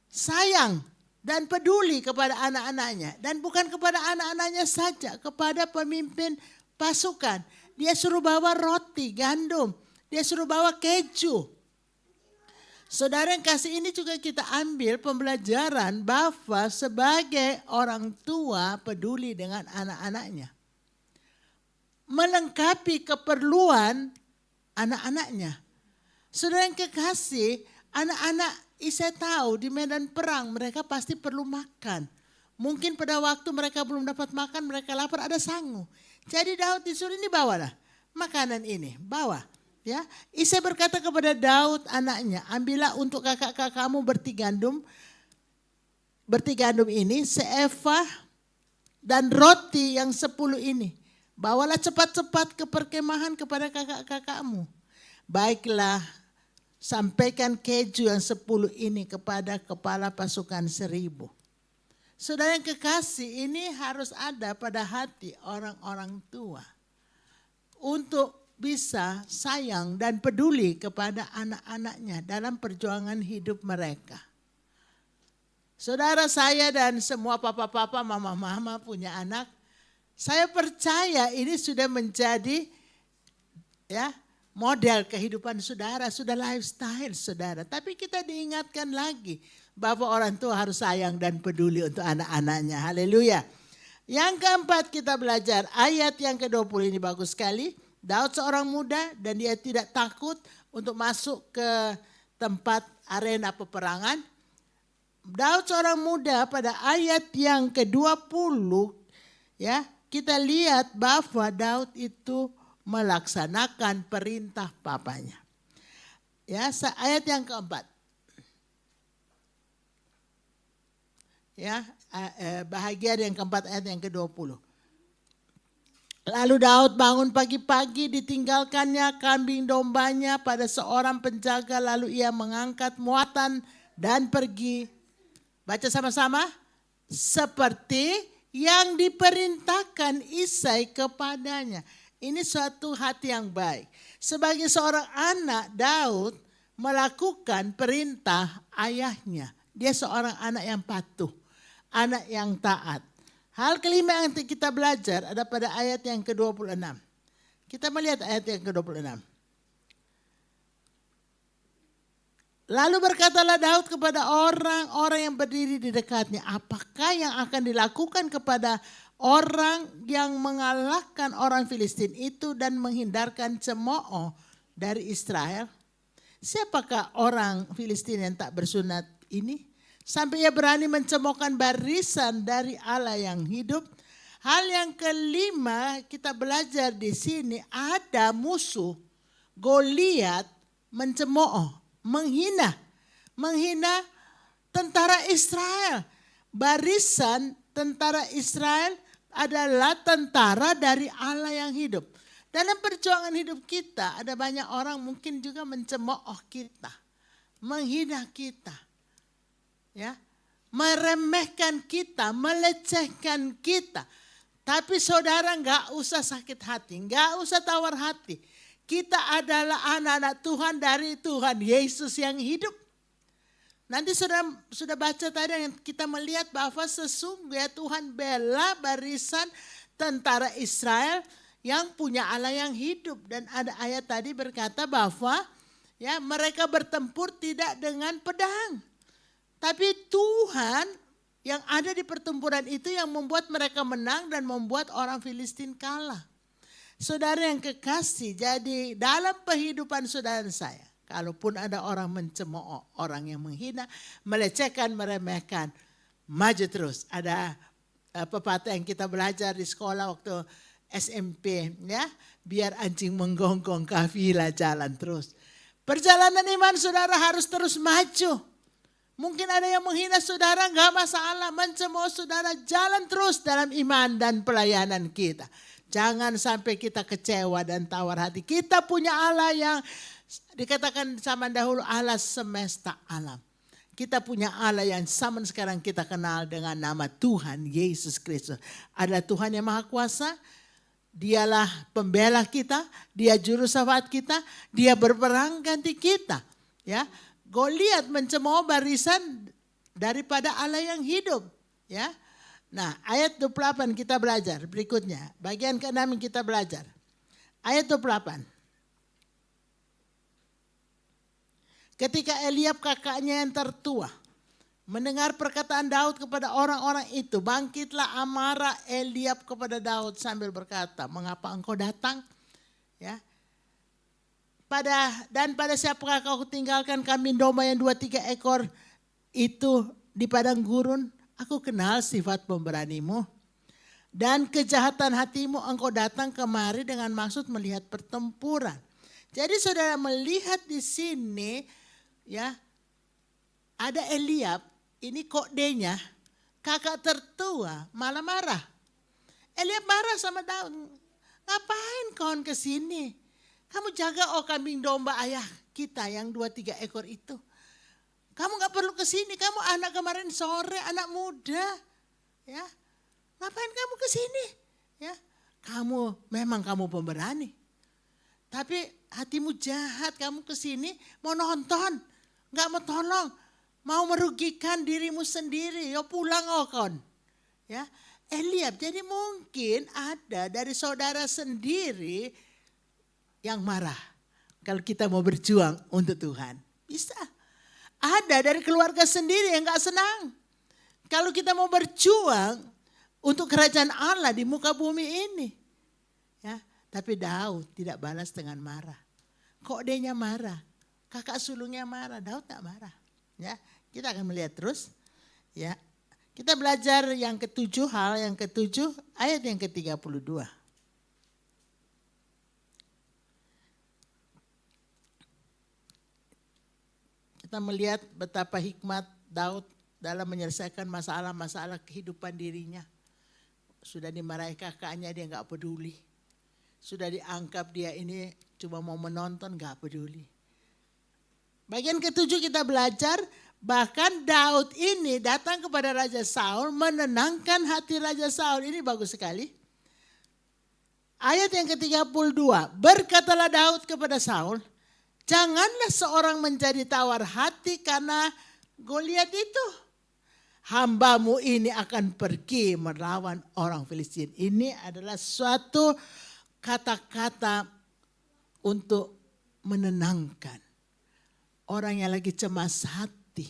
S3: sayang dan peduli kepada anak-anaknya. Dan bukan kepada anak-anaknya saja, kepada pemimpin pasukan. Dia suruh bawa roti, gandum. Dia suruh bawa keju. Saudara yang kasih, ini juga kita ambil pembelajaran bahwa sebagai orang tua peduli dengan anak-anaknya. Melengkapi keperluan anak-anaknya. Saudara yang kekasih, anak-anak Isai tahu di medan perang mereka pasti perlu makan. Mungkin pada waktu mereka belum dapat makan, mereka lapar, ada sangu. Jadi Daud disuruh, ini bawalah makanan ini, bawa. Ya, Isai berkata kepada Daud anaknya, ambillah untuk kakak-kakakmu berti gandum ini, seefah dan roti yang 10 ini. Bawalah cepat-cepat ke perkemahan kepada kakak-kakakmu. Baiklah, sampaikan keju yang 10 ini kepada kepala pasukan 1000. Saudara yang kekasih, ini harus ada pada hati orang-orang tua. Untuk bisa sayang dan peduli kepada anak-anaknya dalam perjuangan hidup mereka. Saudara, saya dan semua papa-papa, mama-mama punya anak. Saya percaya ini sudah menjadi model kehidupan saudara, sudah lifestyle saudara. Tapi kita diingatkan lagi bahwa orang tua harus sayang dan peduli untuk anak-anaknya. Haleluya. Yang keempat kita belajar ayat yang ke-20 ini bagus sekali. Daud seorang muda dan dia tidak takut untuk masuk ke tempat arena peperangan. Daud seorang muda pada ayat yang ke-20 kita lihat bahwa Daud itu melaksanakan perintah papanya. Ayat yang keempat. Bahagian yang keempat ayat yang ke-20. Lalu Daud bangun pagi-pagi, ditinggalkannya kambing dombanya pada seorang penjaga, lalu ia mengangkat muatan dan pergi. Baca sama-sama. Seperti yang diperintahkan Isai kepadanya. Ini suatu hati yang baik. Sebagai seorang anak, Daud melakukan perintah ayahnya. Dia seorang anak yang patuh, anak yang taat. Hal kelima yang kita belajar ada pada ayat yang ke-26. Kita melihat ayat yang ke-26. Lalu berkatalah Daud kepada orang-orang yang berdiri di dekatnya, apakah yang akan dilakukan kepada orang yang mengalahkan orang Filistin itu dan menghindarkan cemooh dari Israel? Siapakah orang Filistin yang tak bersunat ini? Sampai ia berani mencemoohkan barisan dari Allah yang hidup. Hal yang kelima kita belajar di sini, ada musuh Goliat mencemooh, menghina tentara Israel. Barisan tentara Israel adalah tentara dari Allah yang hidup. Dalam perjuangan hidup kita ada banyak orang mungkin juga mencemooh kita, menghina kita. Meremehkan kita, melecehkan kita. Tapi saudara enggak usah sakit hati, enggak usah tawar hati. Kita adalah anak-anak Tuhan dari Tuhan Yesus yang hidup. Nanti sudah baca tadi yang kita melihat bahwa sesungguhnya Tuhan bela barisan tentara Israel yang punya Allah yang hidup. Dan ada ayat tadi berkata bahwa mereka bertempur tidak dengan pedang. Tapi Tuhan yang ada di pertempuran itu yang membuat mereka menang dan membuat orang Filistin kalah. Saudara yang kekasih, jadi dalam kehidupan saudara saya, kalaupun ada orang mencemooh, orang yang menghina, melecehkan, meremehkan, maju terus. Ada pepatah yang kita belajar di sekolah waktu SMP, biar anjing menggonggong kafilah jalan terus. Perjalanan iman saudara harus terus maju. Mungkin ada yang menghina saudara, enggak masalah. Mencemooh saudara, jalan terus dalam iman dan pelayanan kita. Jangan sampai kita kecewa dan tawar hati. Kita punya Allah yang dikatakan zaman dahulu Allah semesta alam. Kita punya Allah yang zaman sekarang kita kenal dengan nama Tuhan Yesus Kristus. Adalah Tuhan yang Maha Kuasa. Dialah pembela kita, Dia juru syafaat kita, Dia berperang ganti kita. Goliat mencemooh barisan daripada Allah yang hidup. Nah, ayat 28 kita belajar berikutnya. Bagian ke-6 yang kita belajar. Ayat 28. Ketika Eliab kakaknya yang tertua mendengar perkataan Daud kepada orang-orang itu, bangkitlah amarah Eliab kepada Daud sambil berkata, mengapa engkau datang? Pada siapakah kau tinggalkan kambing domba yang 2-3 ekor itu di padang gurun? Aku kenal sifat pemberanimu dan kejahatan hatimu. Engkau datang kemari dengan maksud melihat pertempuran. Jadi saudara melihat di sini ada Eliab, ini kodenya kakak tertua malah marah. Eliab marah sama Daud. Ngapain kau ke sini? Kamu jaga kambing domba ayah kita yang 2-3 ekor itu. Kamu gak perlu ke sini, kamu anak kemarin sore, anak muda. Ngapain kamu ke sini? Memang kamu pemberani. Tapi hatimu jahat, kamu kesini mau nonton, nggak mau tolong, mau merugikan dirimu sendiri. Yo pulang kon. Ya, Eliab. Jadi mungkin ada dari saudara sendiri yang marah. Kalau kita mau berjuang untuk Tuhan, bisa. Ada dari keluarga sendiri yang nggak senang. Kalau kita mau berjuang untuk kerajaan Allah di muka bumi ini, ya. Tapi Daud tidak balas dengan marah. Kok dia marah? Kakak sulungnya marah, Daud tak marah. Ya, kita akan melihat terus. Ya, kita belajar yang ketujuh, hal yang ketujuh, ayat yang ke-32. Kita melihat betapa hikmat Daud dalam menyelesaikan masalah-masalah kehidupan dirinya. Sudah dimarahi kakaknya, dia nggak peduli. Sudah dianggap dia ini cuma mau menonton, gak peduli. Bagian ketujuh kita belajar, bahkan Daud ini datang kepada Raja Saul, menenangkan hati Raja Saul. Ini bagus sekali. Ayat yang ke-32, berkatalah Daud kepada Saul, janganlah seorang menjadi tawar hati karena Goliat itu. Hambamu ini akan pergi melawan orang Filistin. Ini adalah suatu kata-kata untuk menenangkan orang yang lagi cemas hati,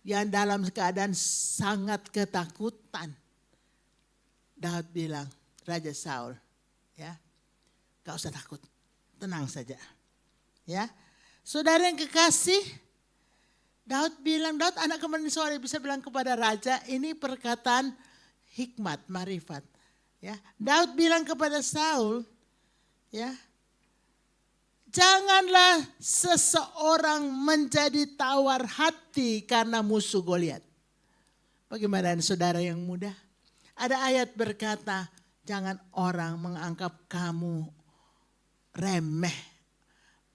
S3: yang dalam keadaan sangat ketakutan. Daud bilang, Raja Saul, ya, gak usah takut, tenang saja. Ya, saudara yang kekasih, Daud bilang, Daud anak kemarin sore bisa bilang kepada raja, ini perkataan hikmat, marifat. Ya, Daud bilang kepada Saul, ya, janganlah seseorang menjadi tawar hati karena musuh Goliat. Bagaimana saudara yang muda? Ada ayat berkata, jangan orang menganggap kamu remeh,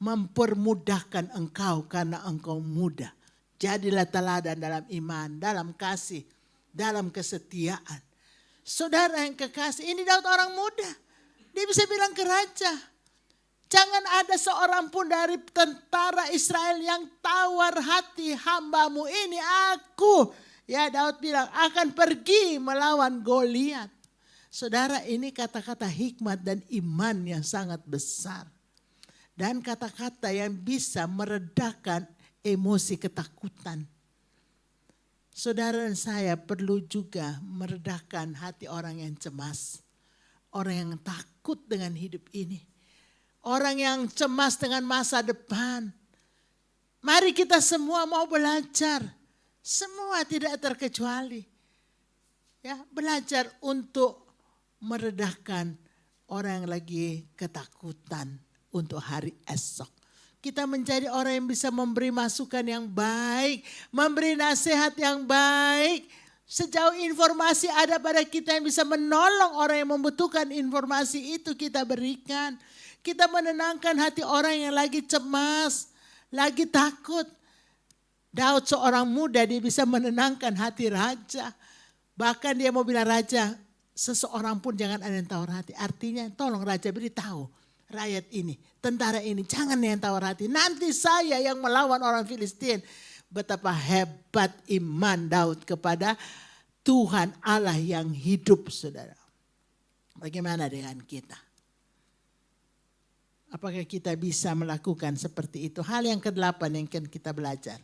S3: mempermudahkan engkau karena engkau muda. Jadilah teladan dalam iman, dalam kasih, dalam kesetiaan. Saudara yang kekasih, ini Daud orang muda. Dia bisa bilang ke raja, jangan ada seorang pun dari tentara Israel yang tawar hati, hambamu ini aku. Ya, Daud bilang akan pergi melawan Goliat. Saudara, ini kata-kata hikmat dan iman yang sangat besar. Dan kata-kata yang bisa meredakan emosi ketakutan. Saudara dan saya perlu juga meredakan hati orang yang cemas. Orang yang takut dengan hidup ini. Orang yang cemas dengan masa depan. Mari kita semua mau belajar. Semua tidak terkecuali. Ya, belajar untuk meredakan orang yang lagi ketakutan untuk hari esok. Kita menjadi orang yang bisa memberi masukan yang baik. Memberi nasihat yang baik. Sejauh informasi ada pada kita yang bisa menolong orang yang membutuhkan informasi itu kita berikan. Kita menenangkan hati orang yang lagi cemas, lagi takut. Daud seorang muda dia bisa menenangkan hati raja. Bahkan dia mau bilang raja, seseorang pun jangan ada yang tawar hati. Artinya tolong raja beritahu rakyat ini, tentara ini jangan yang tawar hati. Nanti saya yang melawan orang Filistin. Betapa hebat iman Daud kepada Tuhan Allah yang hidup, saudara. Bagaimana dengan kita? Apakah kita bisa melakukan seperti itu? Hal yang ke-8 yang akan kita belajar.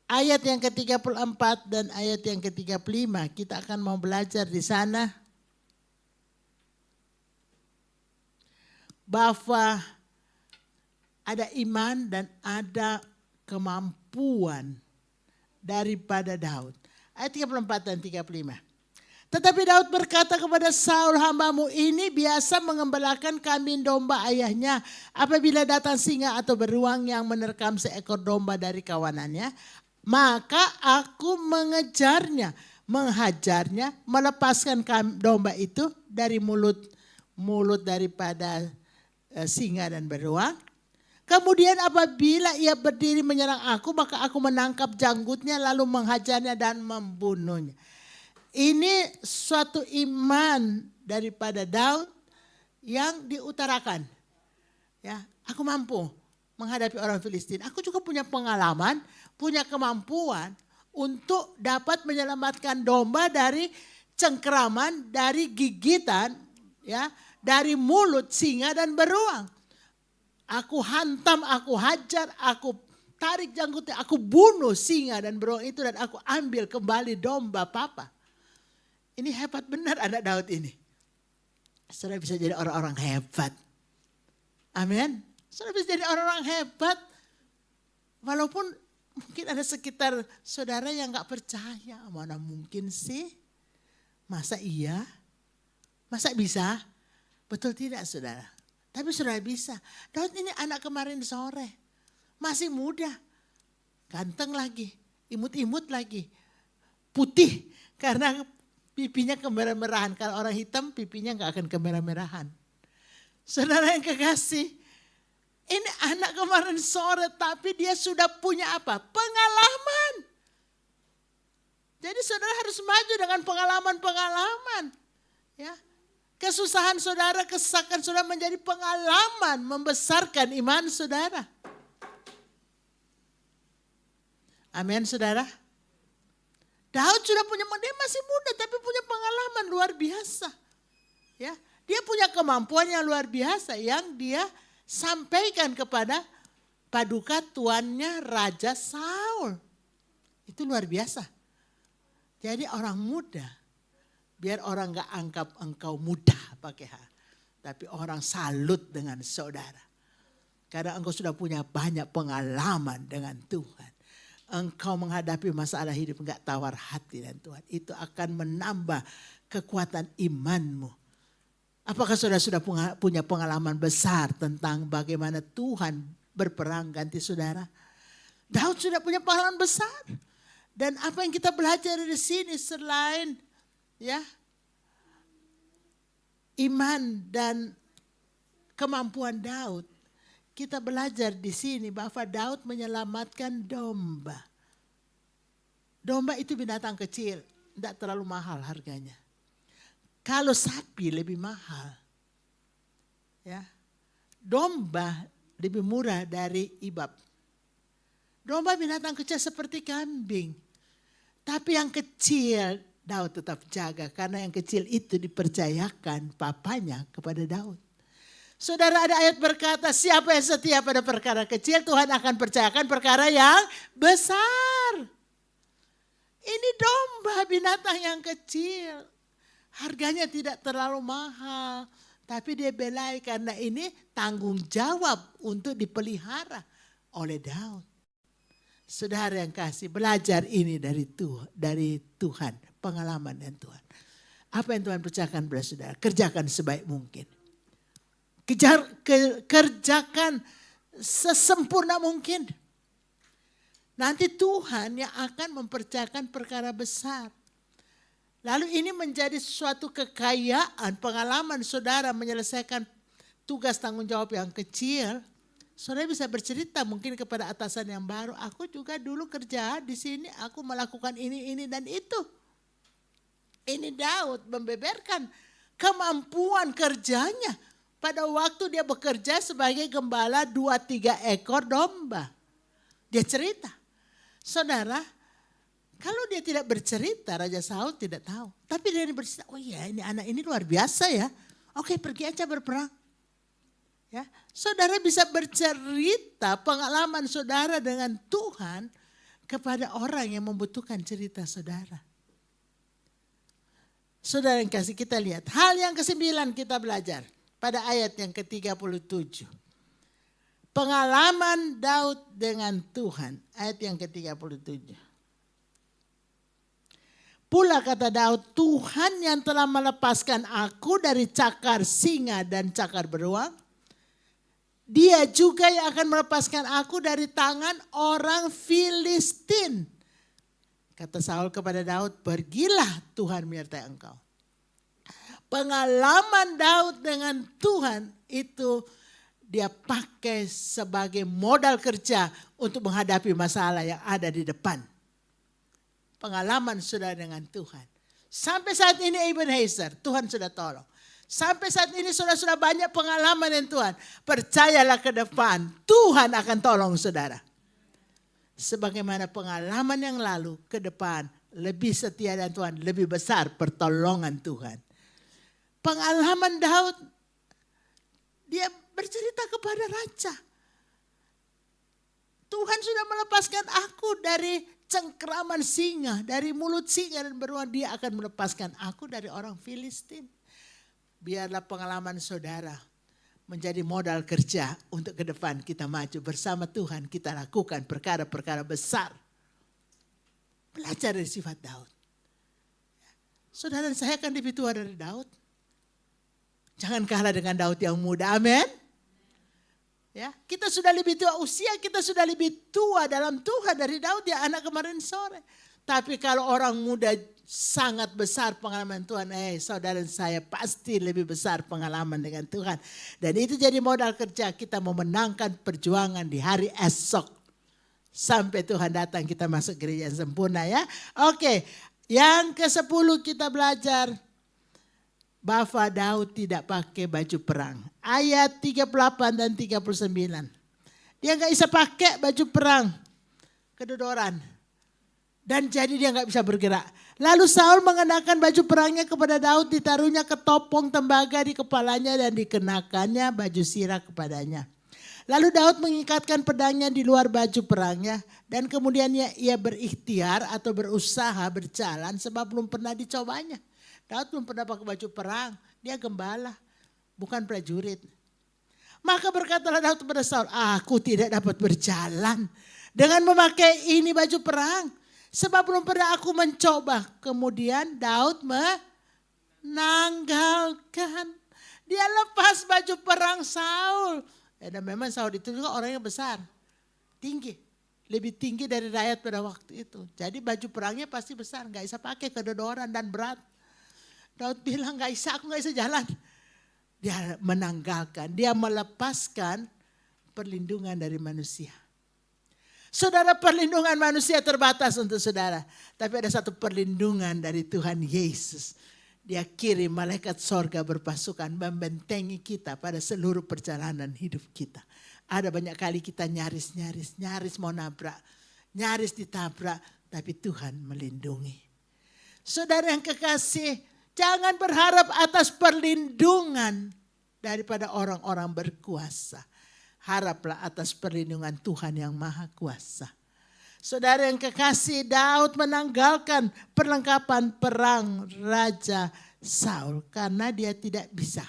S3: Ayat yang ke-34 dan ayat yang ke-35 kita akan mau belajar di sana. Bahwa ada iman dan ada kemampuan daripada Daud. Ayat 34 dan 35. Tetapi Daud berkata kepada Saul, hambamu ini biasa mengembalakan kambing domba ayahnya. Apabila datang singa atau beruang yang menerkam seekor domba dari kawanannya, maka aku mengejarnya, menghajarnya, melepaskan domba itu dari mulut daripada singa dan beruang. Kemudian apabila ia berdiri menyerang aku, maka aku menangkap janggutnya lalu menghajarnya dan membunuhnya. Ini suatu iman daripada Daud yang diutarakan. Ya, aku mampu menghadapi orang Filistin. Aku juga punya pengalaman, punya kemampuan untuk dapat menyelamatkan domba dari cengkeraman, dari gigitan, ya, dari mulut singa dan beruang. Aku hantam, aku hajar, aku tarik janggutnya, aku bunuh singa dan beruang itu dan aku ambil kembali domba papa. Ini hebat benar anak Daud ini. Saudara bisa jadi orang-orang hebat. Amin. Saudara bisa jadi orang-orang hebat. Walaupun mungkin ada sekitar saudara yang gak percaya. Mana mungkin sih? Masa iya? Masa bisa? Betul tidak saudara? Tapi saudara bisa. Daud ini anak kemarin sore. Masih muda. Ganteng lagi. Imut-imut lagi. Putih. Karena pipinya kemerah-merahan. Kalau orang hitam pipinya gak akan kemerah-merahan. Saudara yang kekasih. Ini anak kemarin sore tapi dia sudah punya apa? Pengalaman. Jadi saudara harus maju dengan pengalaman-pengalaman. Ya. Kesusahan saudara, kesesakan saudara menjadi pengalaman membesarkan iman saudara. Amin saudara. Daud sudah punya, dia masih muda tapi punya pengalaman luar biasa. Ya. Dia punya kemampuan yang luar biasa yang dia sampaikan kepada paduka tuannya Raja Saul. Itu luar biasa. Jadi orang muda, biar orang gak anggap engkau muda pakai H. Tapi orang salut dengan saudara. Karena engkau sudah punya banyak pengalaman dengan Tuhan. Engkau menghadapi masalah hidup gak tawar hati dengan Tuhan. Itu akan menambah kekuatan imanmu. Apakah saudara sudah punya pengalaman besar tentang bagaimana Tuhan berperang ganti saudara? Daud sudah punya pengalaman besar. Dan apa yang kita belajar dari sini selain ya iman dan kemampuan Daud, kita belajar di sini bahwa Daud menyelamatkan domba. Domba itu binatang kecil, tidak terlalu mahal harganya. Kalau sapi lebih mahal. Ya. Domba lebih murah dari ibab. Domba binatang kecil seperti kambing. Tapi yang kecil Daud tetap jaga. Karena yang kecil itu dipercayakan papanya kepada Daud. Saudara, ada ayat berkata, siapa yang setia pada perkara kecil, Tuhan akan percayakan perkara yang besar. Ini domba binatang yang kecil. Harganya tidak terlalu mahal. Tapi dia belai karena ini tanggung jawab untuk dipelihara oleh Daud. Saudara yang kasih, belajar ini dari Tuhan. Pengalaman dan Tuhan. Apa yang Tuhan percayakan pada saudara? Kerjakan sebaik mungkin. Kerjakan sesempurna mungkin. Nanti Tuhan yang akan mempercayakan perkara besar. Lalu ini menjadi suatu kekayaan, pengalaman saudara menyelesaikan tugas tanggung jawab yang kecil. Saudara bisa bercerita mungkin kepada atasan yang baru. Aku juga dulu kerja di sini, aku melakukan ini dan itu. Ini Daud membeberkan kemampuan kerjanya. Pada waktu dia bekerja sebagai gembala 2-3 ekor domba. Dia cerita. Saudara, kalau dia tidak bercerita, Raja Saul tidak tahu. Tapi dia bercerita, oh iya ini anak ini luar biasa ya. Oke, pergi aja berperang. Ya, saudara bisa bercerita pengalaman saudara dengan Tuhan kepada orang yang membutuhkan cerita saudara. Saudara yang kasih, kita lihat. Hal yang ke-9 kita belajar pada ayat yang ke-37. Pengalaman Daud dengan Tuhan, ayat yang ke-37. Pula kata Daud, Tuhan yang telah melepaskan aku dari cakar singa dan cakar beruang, Dia juga yang akan melepaskan aku dari tangan orang Filistin. Kata Saul kepada Daud, pergilah Tuhan menyertai engkau. Pengalaman Daud dengan Tuhan itu dia pakai sebagai modal kerja untuk menghadapi masalah yang ada di depan. Pengalaman saudara dengan Tuhan. Sampai saat ini Ebenezer, Tuhan sudah tolong. Sampai saat ini saudara sudah banyak pengalaman dengan Tuhan. Percayalah ke depan, Tuhan akan tolong saudara. Sebagaimana pengalaman yang lalu, ke depan lebih setia dan Tuhan, lebih besar pertolongan Tuhan. Pengalaman Daud, dia bercerita kepada raja. Tuhan sudah melepaskan aku dari cengkeraman singa, dari mulut singa dan beruang. Dia akan melepaskan aku dari orang Filistin. Biarlah pengalaman saudara menjadi modal kerja untuk ke depan kita maju bersama Tuhan. Kita lakukan perkara-perkara besar. Belajar dari sifat Daud. Saudara dan saya akan lebih tua dari Daud. Jangan kalah dengan Daud yang muda, amin. Ya, kita sudah lebih tua usia, kita sudah lebih tua dalam Tuhan dari Daud ya anak kemarin sore. Tapi kalau orang muda sangat besar pengalaman Tuhan, saudara saya pasti lebih besar pengalaman dengan Tuhan. Dan itu jadi modal kerja kita memenangkan perjuangan di hari esok. Sampai Tuhan datang kita masuk gereja yang sempurna ya. Oke, yang ke-10 kita belajar. Bahwa Daud tidak pakai baju perang. Ayat 38 dan 39. Dia gak bisa pakai baju perang. Kedodoran. Dan jadi dia gak bisa bergerak. Lalu Saul mengenakan baju perangnya kepada Daud. Ditaruhnya ketopong tembaga di kepalanya dan dikenakannya baju sirah kepadanya. Lalu Daud mengikatkan pedangnya di luar baju perangnya. Dan kemudian ia berikhtiar atau berusaha berjalan sebab belum pernah dicobanya. Daud belum pernah pakai baju perang. Dia gembala, bukan prajurit. Maka berkatalah Daud kepada Saul, aku tidak dapat berjalan dengan memakai ini baju perang. Sebab belum pernah aku mencoba. Kemudian Daud menanggalkan. Dia lepas baju perang Saul. Dan memang Saul itu juga orang yang besar. Tinggi. Lebih tinggi dari rakyat pada waktu itu. Jadi baju perangnya pasti besar. Gak bisa pakai, kedodoran dan berat. Daud bilang gak bisa, aku gak bisa jalan. Dia menanggalkan, dia melepaskan perlindungan dari manusia. Saudara, perlindungan manusia terbatas untuk saudara. Tapi ada satu perlindungan dari Tuhan Yesus. Dia kirim malaikat sorga berpasukan membentengi kita pada seluruh perjalanan hidup kita. Ada banyak kali kita nyaris mau nabrak. Nyaris ditabrak, tapi Tuhan melindungi. Saudara yang kekasih, jangan berharap atas perlindungan daripada orang-orang berkuasa. Haraplah atas perlindungan Tuhan yang maha kuasa. Saudara yang kekasih, Daud menanggalkan perlengkapan perang Raja Saul. Karena dia tidak bisa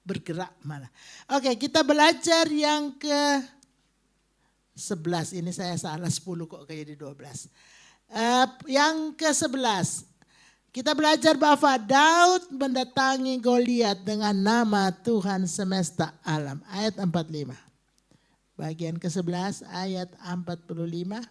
S3: bergerak malah. Oke, kita belajar yang ke-11. Ini saya salah 10 kok kayak di 12. Yang ke-11. Kita belajar bahwa Daud mendatangi Goliat dengan nama Tuhan semesta alam. Ayat 45. Bagian ke-11 ayat 45.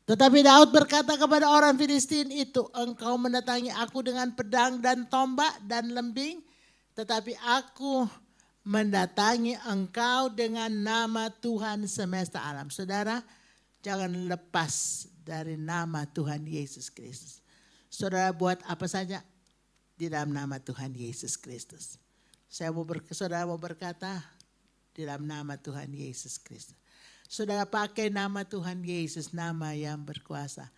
S3: Tetapi Daud berkata kepada orang Filistin itu, engkau mendatangi aku dengan pedang dan tombak dan lembing. Tetapi aku mendatangi engkau dengan nama Tuhan semesta alam. Saudara, jangan lepas dari nama Tuhan Yesus Kristus. Saudara buat apa saja di dalam nama Tuhan Yesus Kristus. Saudara mau berkata di dalam nama Tuhan Yesus Kristus. Saudara pakai nama Tuhan Yesus, nama yang berkuasa.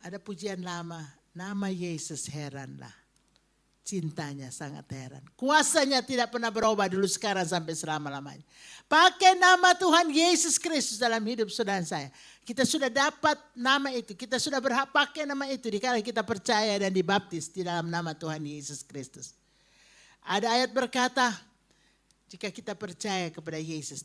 S3: Ada pujian lama, nama Yesus heranlah. Cintanya sangat heran. Kuasanya tidak pernah berubah dulu, sekarang sampai selama-lamanya. Pakai nama Tuhan Yesus Kristus dalam hidup saudara saya. Kita sudah dapat nama itu. Kita sudah berhak pakai nama itu dikala kita percaya dan dibaptis di dalam nama Tuhan Yesus Kristus. Ada ayat berkata, jika kita percaya kepada Yesus,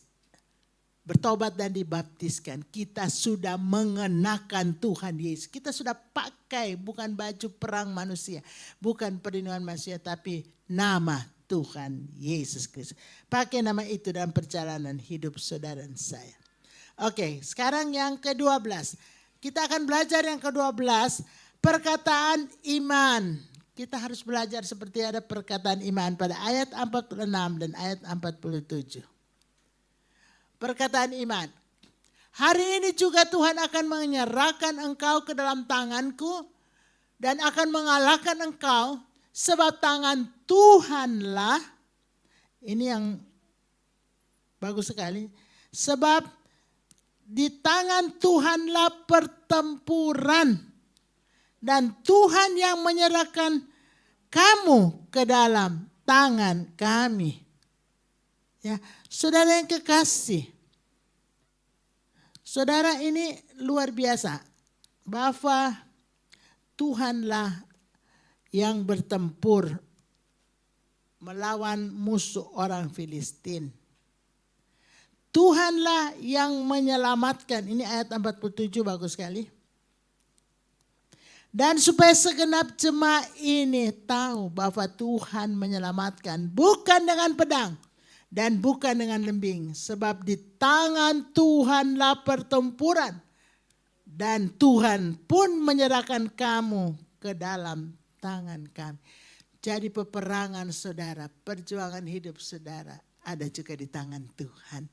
S3: bertobat dan dibaptiskan, kita sudah mengenakan Tuhan Yesus. Kita sudah pakai bukan baju perang manusia, bukan perlindungan manusia, tapi nama Tuhan Yesus Kristus. Pakai nama itu dalam perjalanan hidup saudara dan saya. Oke, sekarang yang ke-12. Kita akan belajar yang ke-12, perkataan iman. Kita harus belajar seperti ada perkataan iman pada ayat 46 dan ayat 47. Perkataan iman. Hari ini juga Tuhan akan menyerahkan engkau ke dalam tanganku. dan akan mengalahkan engkau, sebab tangan Tuhanlah, ini yang bagus sekali, sebab di tangan Tuhanlah pertempuran, dan Tuhan yang menyerahkan kamu ke dalam tangan kami. Ya, saudara yang kekasih, saudara ini luar biasa, bahwa Tuhanlah yang bertempur melawan musuh orang Filistin. Tuhanlah yang menyelamatkan. Ini ayat 47 bagus sekali. Dan supaya segenap jemaat ini tahu bahwa Tuhan menyelamatkan bukan dengan pedang dan bukan dengan lembing. Sebab di tangan Tuhanlah pertempuran. Dan Tuhan pun menyerahkan kamu ke dalam tangan kami. Jadi peperangan saudara, perjuangan hidup saudara ada juga di tangan Tuhan.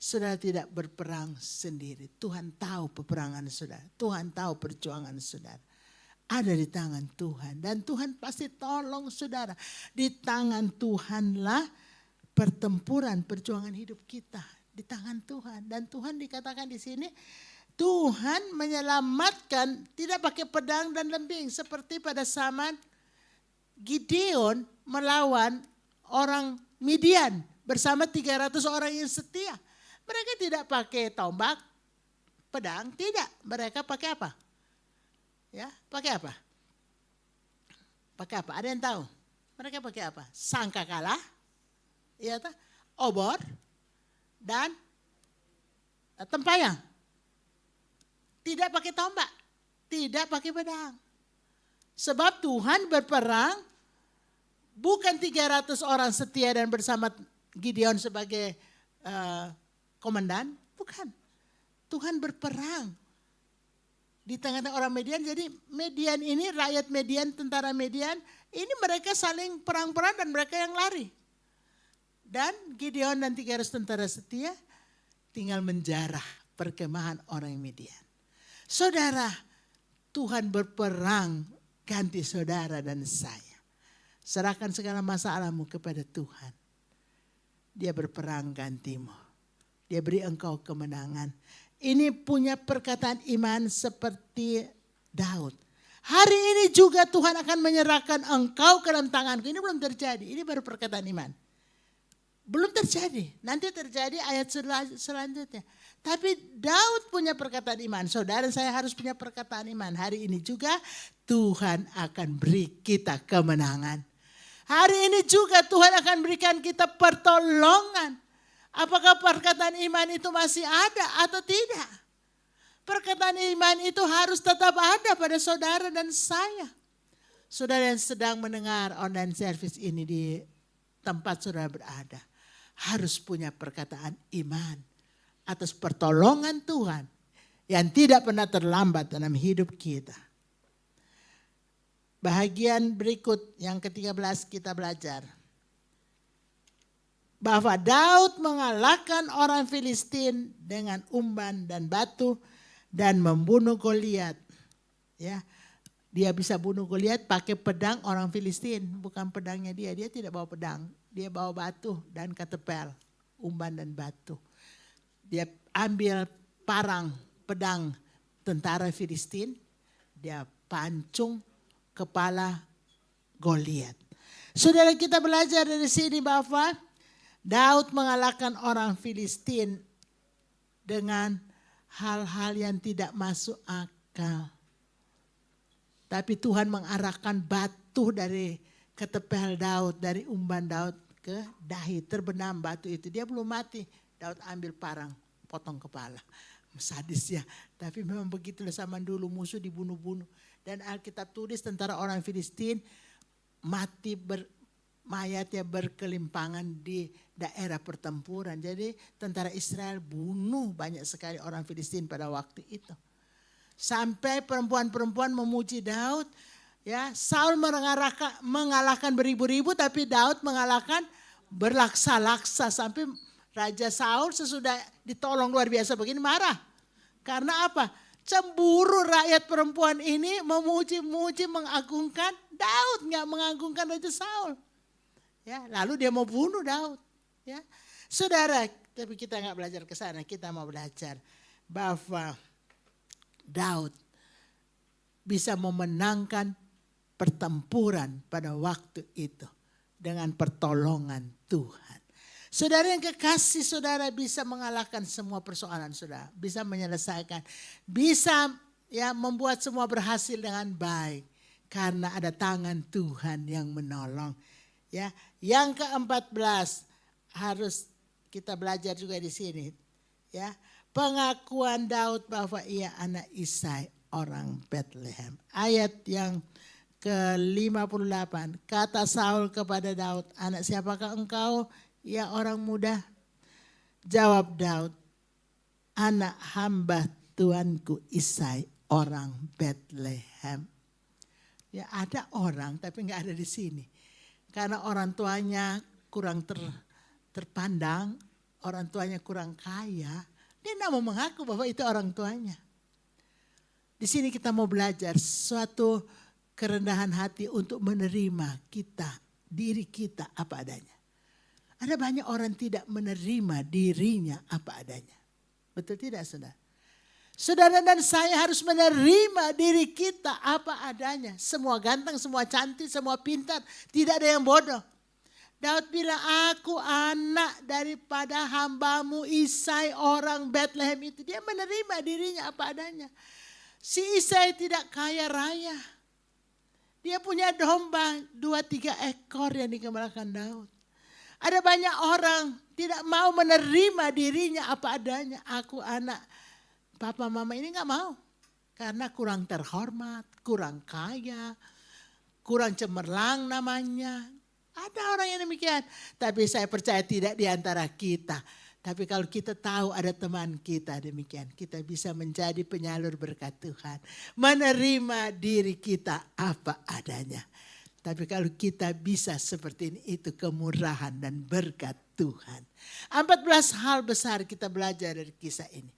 S3: Saudara tidak berperang sendiri. Tuhan tahu peperangan saudara. Tuhan tahu perjuangan saudara. Ada di tangan Tuhan. Dan Tuhan pasti tolong saudara. Di tangan Tuhanlah pertempuran perjuangan hidup kita. Di tangan Tuhan. Dan Tuhan dikatakan di sini, Tuhan menyelamatkan tidak pakai pedang dan lembing. Seperti pada zaman Gideon melawan orang Midian bersama 300 orang yang setia. Mereka tidak pakai tombak, pedang, tidak. Mereka pakai apa? Ya, pakai apa? Pakai apa? Ada yang tahu? Mereka pakai apa? Sangkakala, ya, obor, dan tempayang. Tidak pakai tombak, tidak pakai pedang. Sebab Tuhan berperang bukan 300 orang setia dan bersama Gideon sebagai komandan, bukan. Tuhan berperang di tengah-tengah orang Midian. Jadi Midian ini, rakyat Midian, tentara Midian, ini mereka saling perang-perang dan mereka yang lari. Dan Gideon dan 300 tentara setia tinggal menjarah perkemahan orang Midian. Saudara, Tuhan berperang ganti saudara dan saya. Serahkan segala masalahmu kepada Tuhan. Dia berperang gantimu. Dia beri engkau kemenangan. Ini punya perkataan iman seperti Daud. Hari ini juga Tuhan akan menyerahkan engkau ke dalam tanganku. Ini belum terjadi. Ini baru perkataan iman. Belum terjadi. Nanti terjadi ayat selanjutnya. Tapi Daud punya perkataan iman. Saudara saya harus punya perkataan iman. Hari ini juga Tuhan akan beri kita kemenangan. Hari ini juga Tuhan akan berikan kita pertolongan. Apakah perkataan iman itu masih ada atau tidak? Perkataan iman itu harus tetap ada pada saudara dan saya. Saudara yang sedang mendengar online service ini di tempat saudara berada, harus punya perkataan iman atas pertolongan Tuhan yang tidak pernah terlambat dalam hidup kita. Bahagian berikut yang ke-13 kita belajar. Bahwa Daud mengalahkan orang Filistin dengan umban dan batu dan membunuh Goliat. Ya, dia bisa bunuh Goliat pakai pedang orang Filistin, bukan pedangnya dia. Dia tidak bawa pedang, dia bawa batu dan ketepel, umban dan batu. Dia ambil parang pedang tentara Filistin, dia pancung kepala Goliat. Saudara, kita belajar dari sini bahwa Daud mengalahkan orang Filistin dengan hal-hal yang tidak masuk akal. Tapi Tuhan mengarahkan batu dari ketepel Daud, dari umban Daud ke dahi. Terbenam batu itu, dia belum mati. Daud ambil parang, potong kepala. Sadis ya, tapi memang begitulah zaman dulu, musuh dibunuh-bunuh. Dan Alkitab tulis tentara orang Filistin mati mayatnya berkelimpangan di daerah pertempuran. Jadi tentara Israel bunuh banyak sekali orang Filistin pada waktu itu. Sampai perempuan-perempuan memuji Daud. Ya, Saul mengalahkan beribu-ribu, tapi Daud mengalahkan berlaksa-laksa. Sampai Raja Saul sesudah ditolong luar biasa begini marah. Karena apa? cemburu rakyat perempuan ini memuji-muji, mengagungkan Daud, nggak mengagungkan Raja Saul. Ya, lalu dia mau bunuh Daud. Ya, saudara, tapi kita nggak belajar ke sana. Kita mau belajar bahwa Daud bisa memenangkan pertempuran pada waktu itu dengan pertolongan Tuhan. Saudara yang kekasih, saudara bisa mengalahkan semua persoalan saudara, bisa menyelesaikan, bisa ya membuat semua berhasil dengan baik karena ada tangan Tuhan yang menolong. Ya, yang ke-14 harus kita belajar juga di sini. Ya, pengakuan Daud bahwa ia anak Isai orang Bethlehem. Ayat yang ke-58, kata Saul kepada Daud, anak siapakah engkau? Ya orang muda. Jawab Daud, anak hamba tuanku Isai orang Bethlehem. Ya ada orang tapi nggak ada di sini. Karena orang tuanya kurang terpandang, orang tuanya kurang kaya, dia tidak mau mengaku bahwa itu orang tuanya. Di sini kita mau belajar suatu kerendahan hati untuk menerima kita, diri kita apa adanya. Ada banyak orang tidak menerima dirinya apa adanya. Betul tidak saudara? Saudara dan saya harus menerima diri kita apa adanya. Semua ganteng, semua cantik, semua pintar. Tidak ada yang bodoh. Daud bilang, aku anak daripada hambamu Isai orang Bethlehem itu. Dia menerima dirinya apa adanya. Si Isai tidak kaya raya. Dia punya domba 2-3 ekor yang dikembalakan Daud. Ada banyak orang tidak mau menerima dirinya apa adanya. Aku anak papa mama ini gak mau. Karena kurang terhormat, kurang kaya, kurang cemerlang namanya. Ada orang yang demikian. Tapi saya percaya tidak di antara kita. Tapi kalau kita tahu ada teman kita demikian. Kita bisa menjadi penyalur berkat Tuhan. Menerima diri kita apa adanya. Tapi kalau kita bisa seperti ini, itu kemurahan dan berkat Tuhan. 14 hal besar kita belajar dari kisah ini.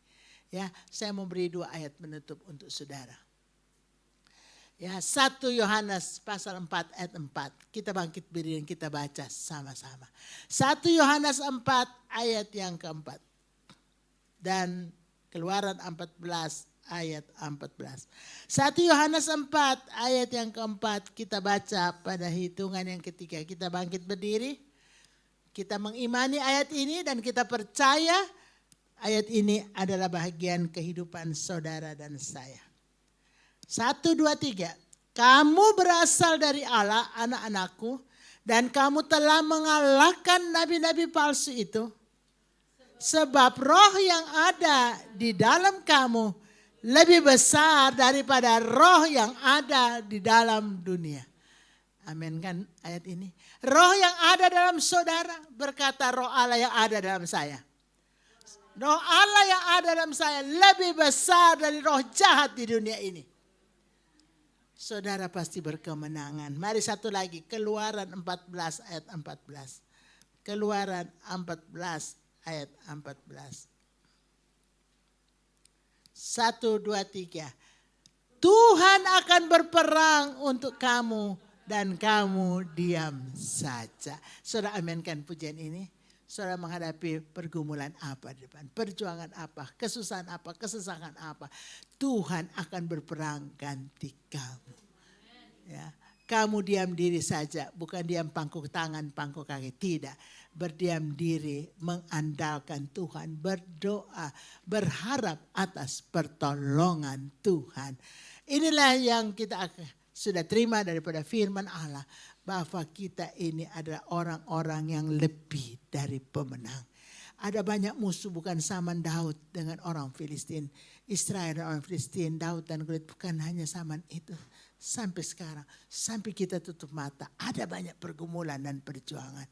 S3: Ya, saya mau beri 2 ayat menutup untuk saudara. Ya, 1 Yohanes pasal 4 ayat 4. Kita bangkit berdiri dan kita baca sama-sama. 1 Yohanes 4 ayat yang keempat. Dan Keluaran 14 ayat 14. 1 Yohanes 4 ayat yang keempat kita baca pada hitungan yang ketiga. Kita bangkit berdiri. Kita mengimani ayat ini dan kita percaya ayat ini adalah bahagian kehidupan saudara dan saya. 1, 2, 3. Kamu berasal dari Allah, anak-anakku, dan kamu telah mengalahkan nabi-nabi palsu itu. Sebab roh yang ada di dalam kamu lebih besar daripada roh yang ada di dalam dunia. Amin kan ayat ini. Roh yang ada dalam saudara berkata roh Allah yang ada dalam saya. Roh Allah yang ada dalam saya lebih besar dari roh jahat di dunia ini. Saudara pasti berkemenangan. Mari satu lagi. Keluaran 14 ayat 14. Keluaran 14 ayat 14. 1, 2, 3. Tuhan akan berperang untuk kamu dan kamu diam saja. Saudara aminkan pujian ini. Saudara menghadapi pergumulan apa di depan. Perjuangan apa, kesusahan apa, kesesakan apa. Tuhan akan berperang ganti kamu. Ya, kamu diam diri saja. Bukan diam pangku tangan, pangku kaki. Tidak. Berdiam diri, mengandalkan Tuhan, berdoa, berharap atas pertolongan Tuhan. Inilah yang kita sudah terima daripada firman Allah. Bahwa kita ini adalah orang-orang yang lebih dari pemenang. Ada banyak musuh bukan zaman Daud dengan orang Filistin. Israel dan orang Filistin, Daud dan Goliat bukan hanya zaman itu. Sampai sekarang, sampai kita tutup mata. Ada banyak pergumulan dan perjuangan.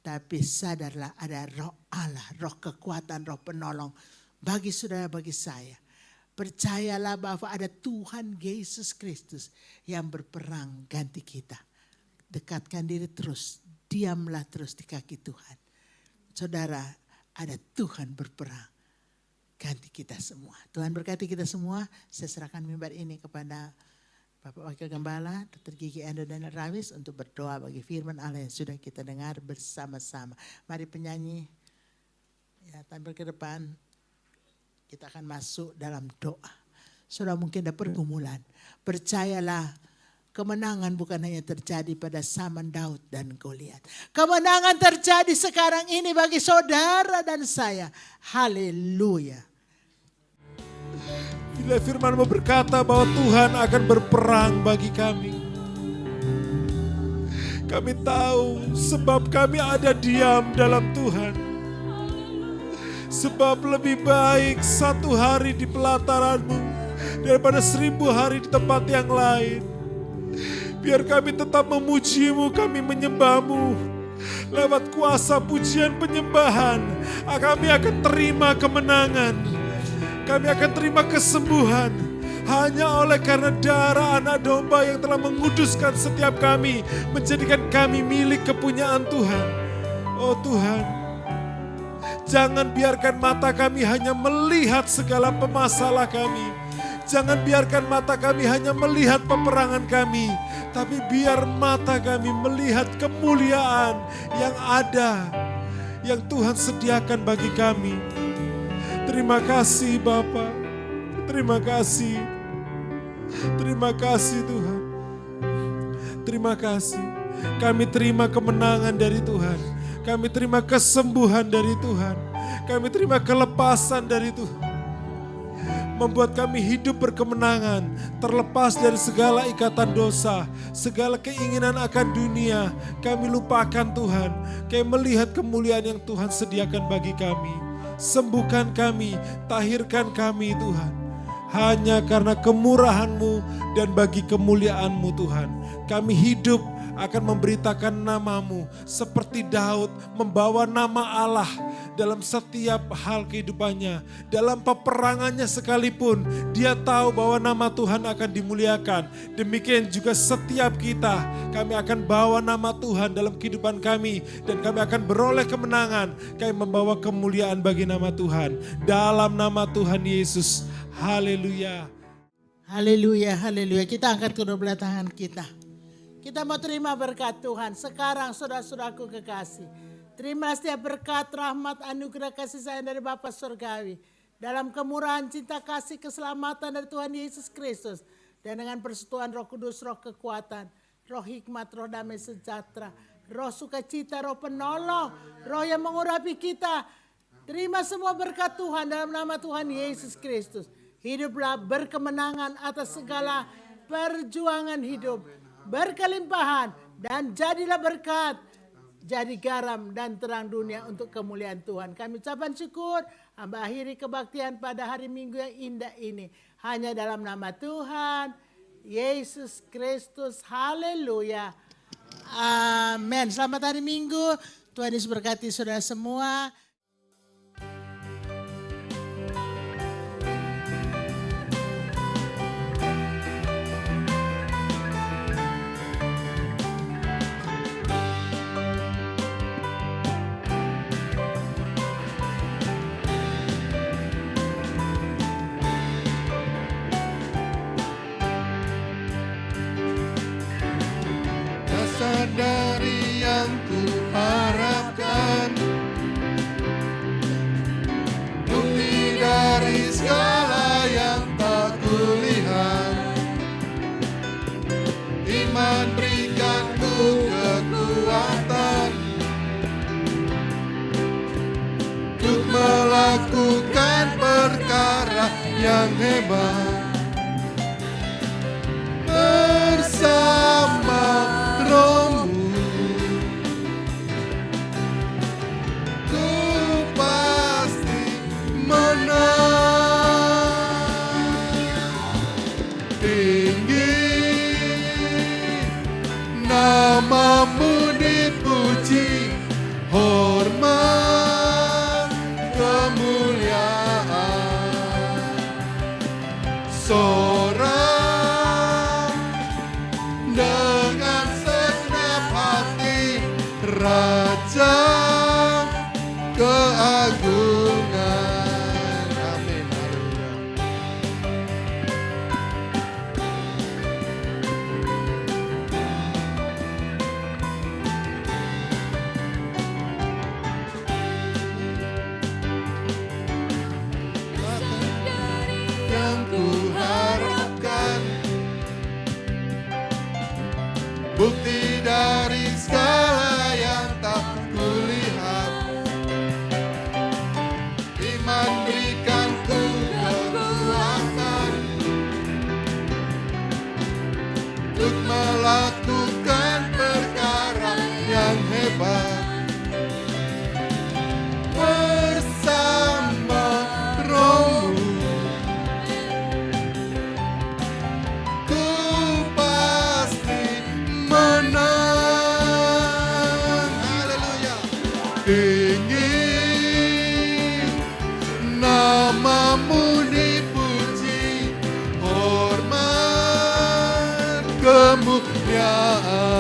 S3: Tapi sadarlah ada roh Allah, roh kekuatan, roh penolong. Bagi saudara, bagi saya. Percayalah bahwa ada Tuhan Yesus Kristus yang berperang ganti kita. Dekatkan diri terus, diamlah terus di kaki Tuhan. Saudara, ada Tuhan berperang. ganti kita semua. Tuhan berkati kita semua. Saya serahkan mimbar ini kepada Bapak Wakil Gembala, Dr. Gigi Endo dan Rawis untuk berdoa bagi firman Allah yang sudah kita dengar bersama-sama. Mari penyanyi ya tampil ke depan. Kita akan masuk dalam doa. Sudah mungkin ada pergumulan. Percayalah, kemenangan bukan hanya terjadi pada zaman Daud dan Goliat. Kemenangan terjadi sekarang ini bagi saudara dan saya. Haleluya.
S4: Bila firman-Mu berkata bahwa Tuhan akan berperang bagi kami. Kami tahu sebab kami ada diam dalam Tuhan. Sebab lebih baik 1 hari di pelataran-Mu daripada 1000 hari di tempat yang lain. Biar kami tetap memuji-Mu, kami menyembah-Mu. Lewat kuasa pujian penyembahan, kami akan terima kemenangan. Kami akan terima kesembuhan hanya oleh karena darah anak domba yang telah menguduskan setiap kami, menjadikan kami milik kepunyaan Tuhan. Oh Tuhan, jangan biarkan mata kami hanya melihat segala pemasalah kami. Jangan biarkan mata kami hanya melihat peperangan kami, tapi biar mata kami melihat kemuliaan yang ada, yang Tuhan sediakan bagi kami. Terima kasih Bapa, terima kasih. Terima kasih Tuhan. Terima kasih. Kami terima kemenangan dari Tuhan. Kami terima kesembuhan dari Tuhan. Kami terima kelepasan dari Tuhan. Membuat kami hidup berkemenangan, terlepas dari segala ikatan dosa, segala keinginan akan dunia. Kami lupakan Tuhan. Kami melihat kemuliaan yang Tuhan sediakan bagi kami. Sembuhkan kami, tahirkan kami Tuhan. Hanya karena kemurahan-Mu dan bagi kemuliaan-Mu Tuhan. Kami hidup akan memberitakan nama-Mu seperti Daud membawa nama Allah dalam setiap hal kehidupannya. Dalam peperangannya sekalipun dia tahu bahwa nama Tuhan akan dimuliakan. Demikian juga setiap kita, kami akan bawa nama Tuhan dalam kehidupan kami dan kami akan beroleh kemenangan. Kami membawa kemuliaan bagi nama Tuhan dalam nama Tuhan Yesus. Haleluya.
S3: Haleluya, haleluya. Kita angkat kedua belah tangan kita. Kita mau terima berkat Tuhan. Sekarang saudara-saudaraku kekasih. Terima setiap berkat, rahmat, anugerah kasih sayang dari Bapa Surgawi. Dalam kemurahan, cinta, kasih, keselamatan dari Tuhan Yesus Kristus. Dan dengan persetujuan Roh Kudus, Roh kekuatan, Roh hikmat, Roh damai sejahtera, Roh sukacita, Roh penolong, Roh yang mengurapi kita. Terima semua berkat Tuhan dalam nama Tuhan Yesus Kristus. Hiduplah berkemenangan atas segala perjuangan hidup. Berkelimpahan dan jadilah berkat. Jadi garam dan terang dunia untuk kemuliaan Tuhan. Kami ucapkan syukur. Hamba akhiri kebaktian pada hari Minggu yang indah ini. Hanya dalam nama Tuhan Yesus Kristus. Haleluya. Amin. Selamat hari Minggu. Tuhan Yesus berkati saudara semua.
S1: Dari yang ku harapkan, bukti dari segala yang tak kulihat. Iman berikan ku kekuatan untuk melakukan perkara yang hebat bersama Rohmu. Ku pasti menang. Tinggi nama-Mu dipuji, hormat kemuliaan tinggi, namamu dipuji, hormat kemuliaan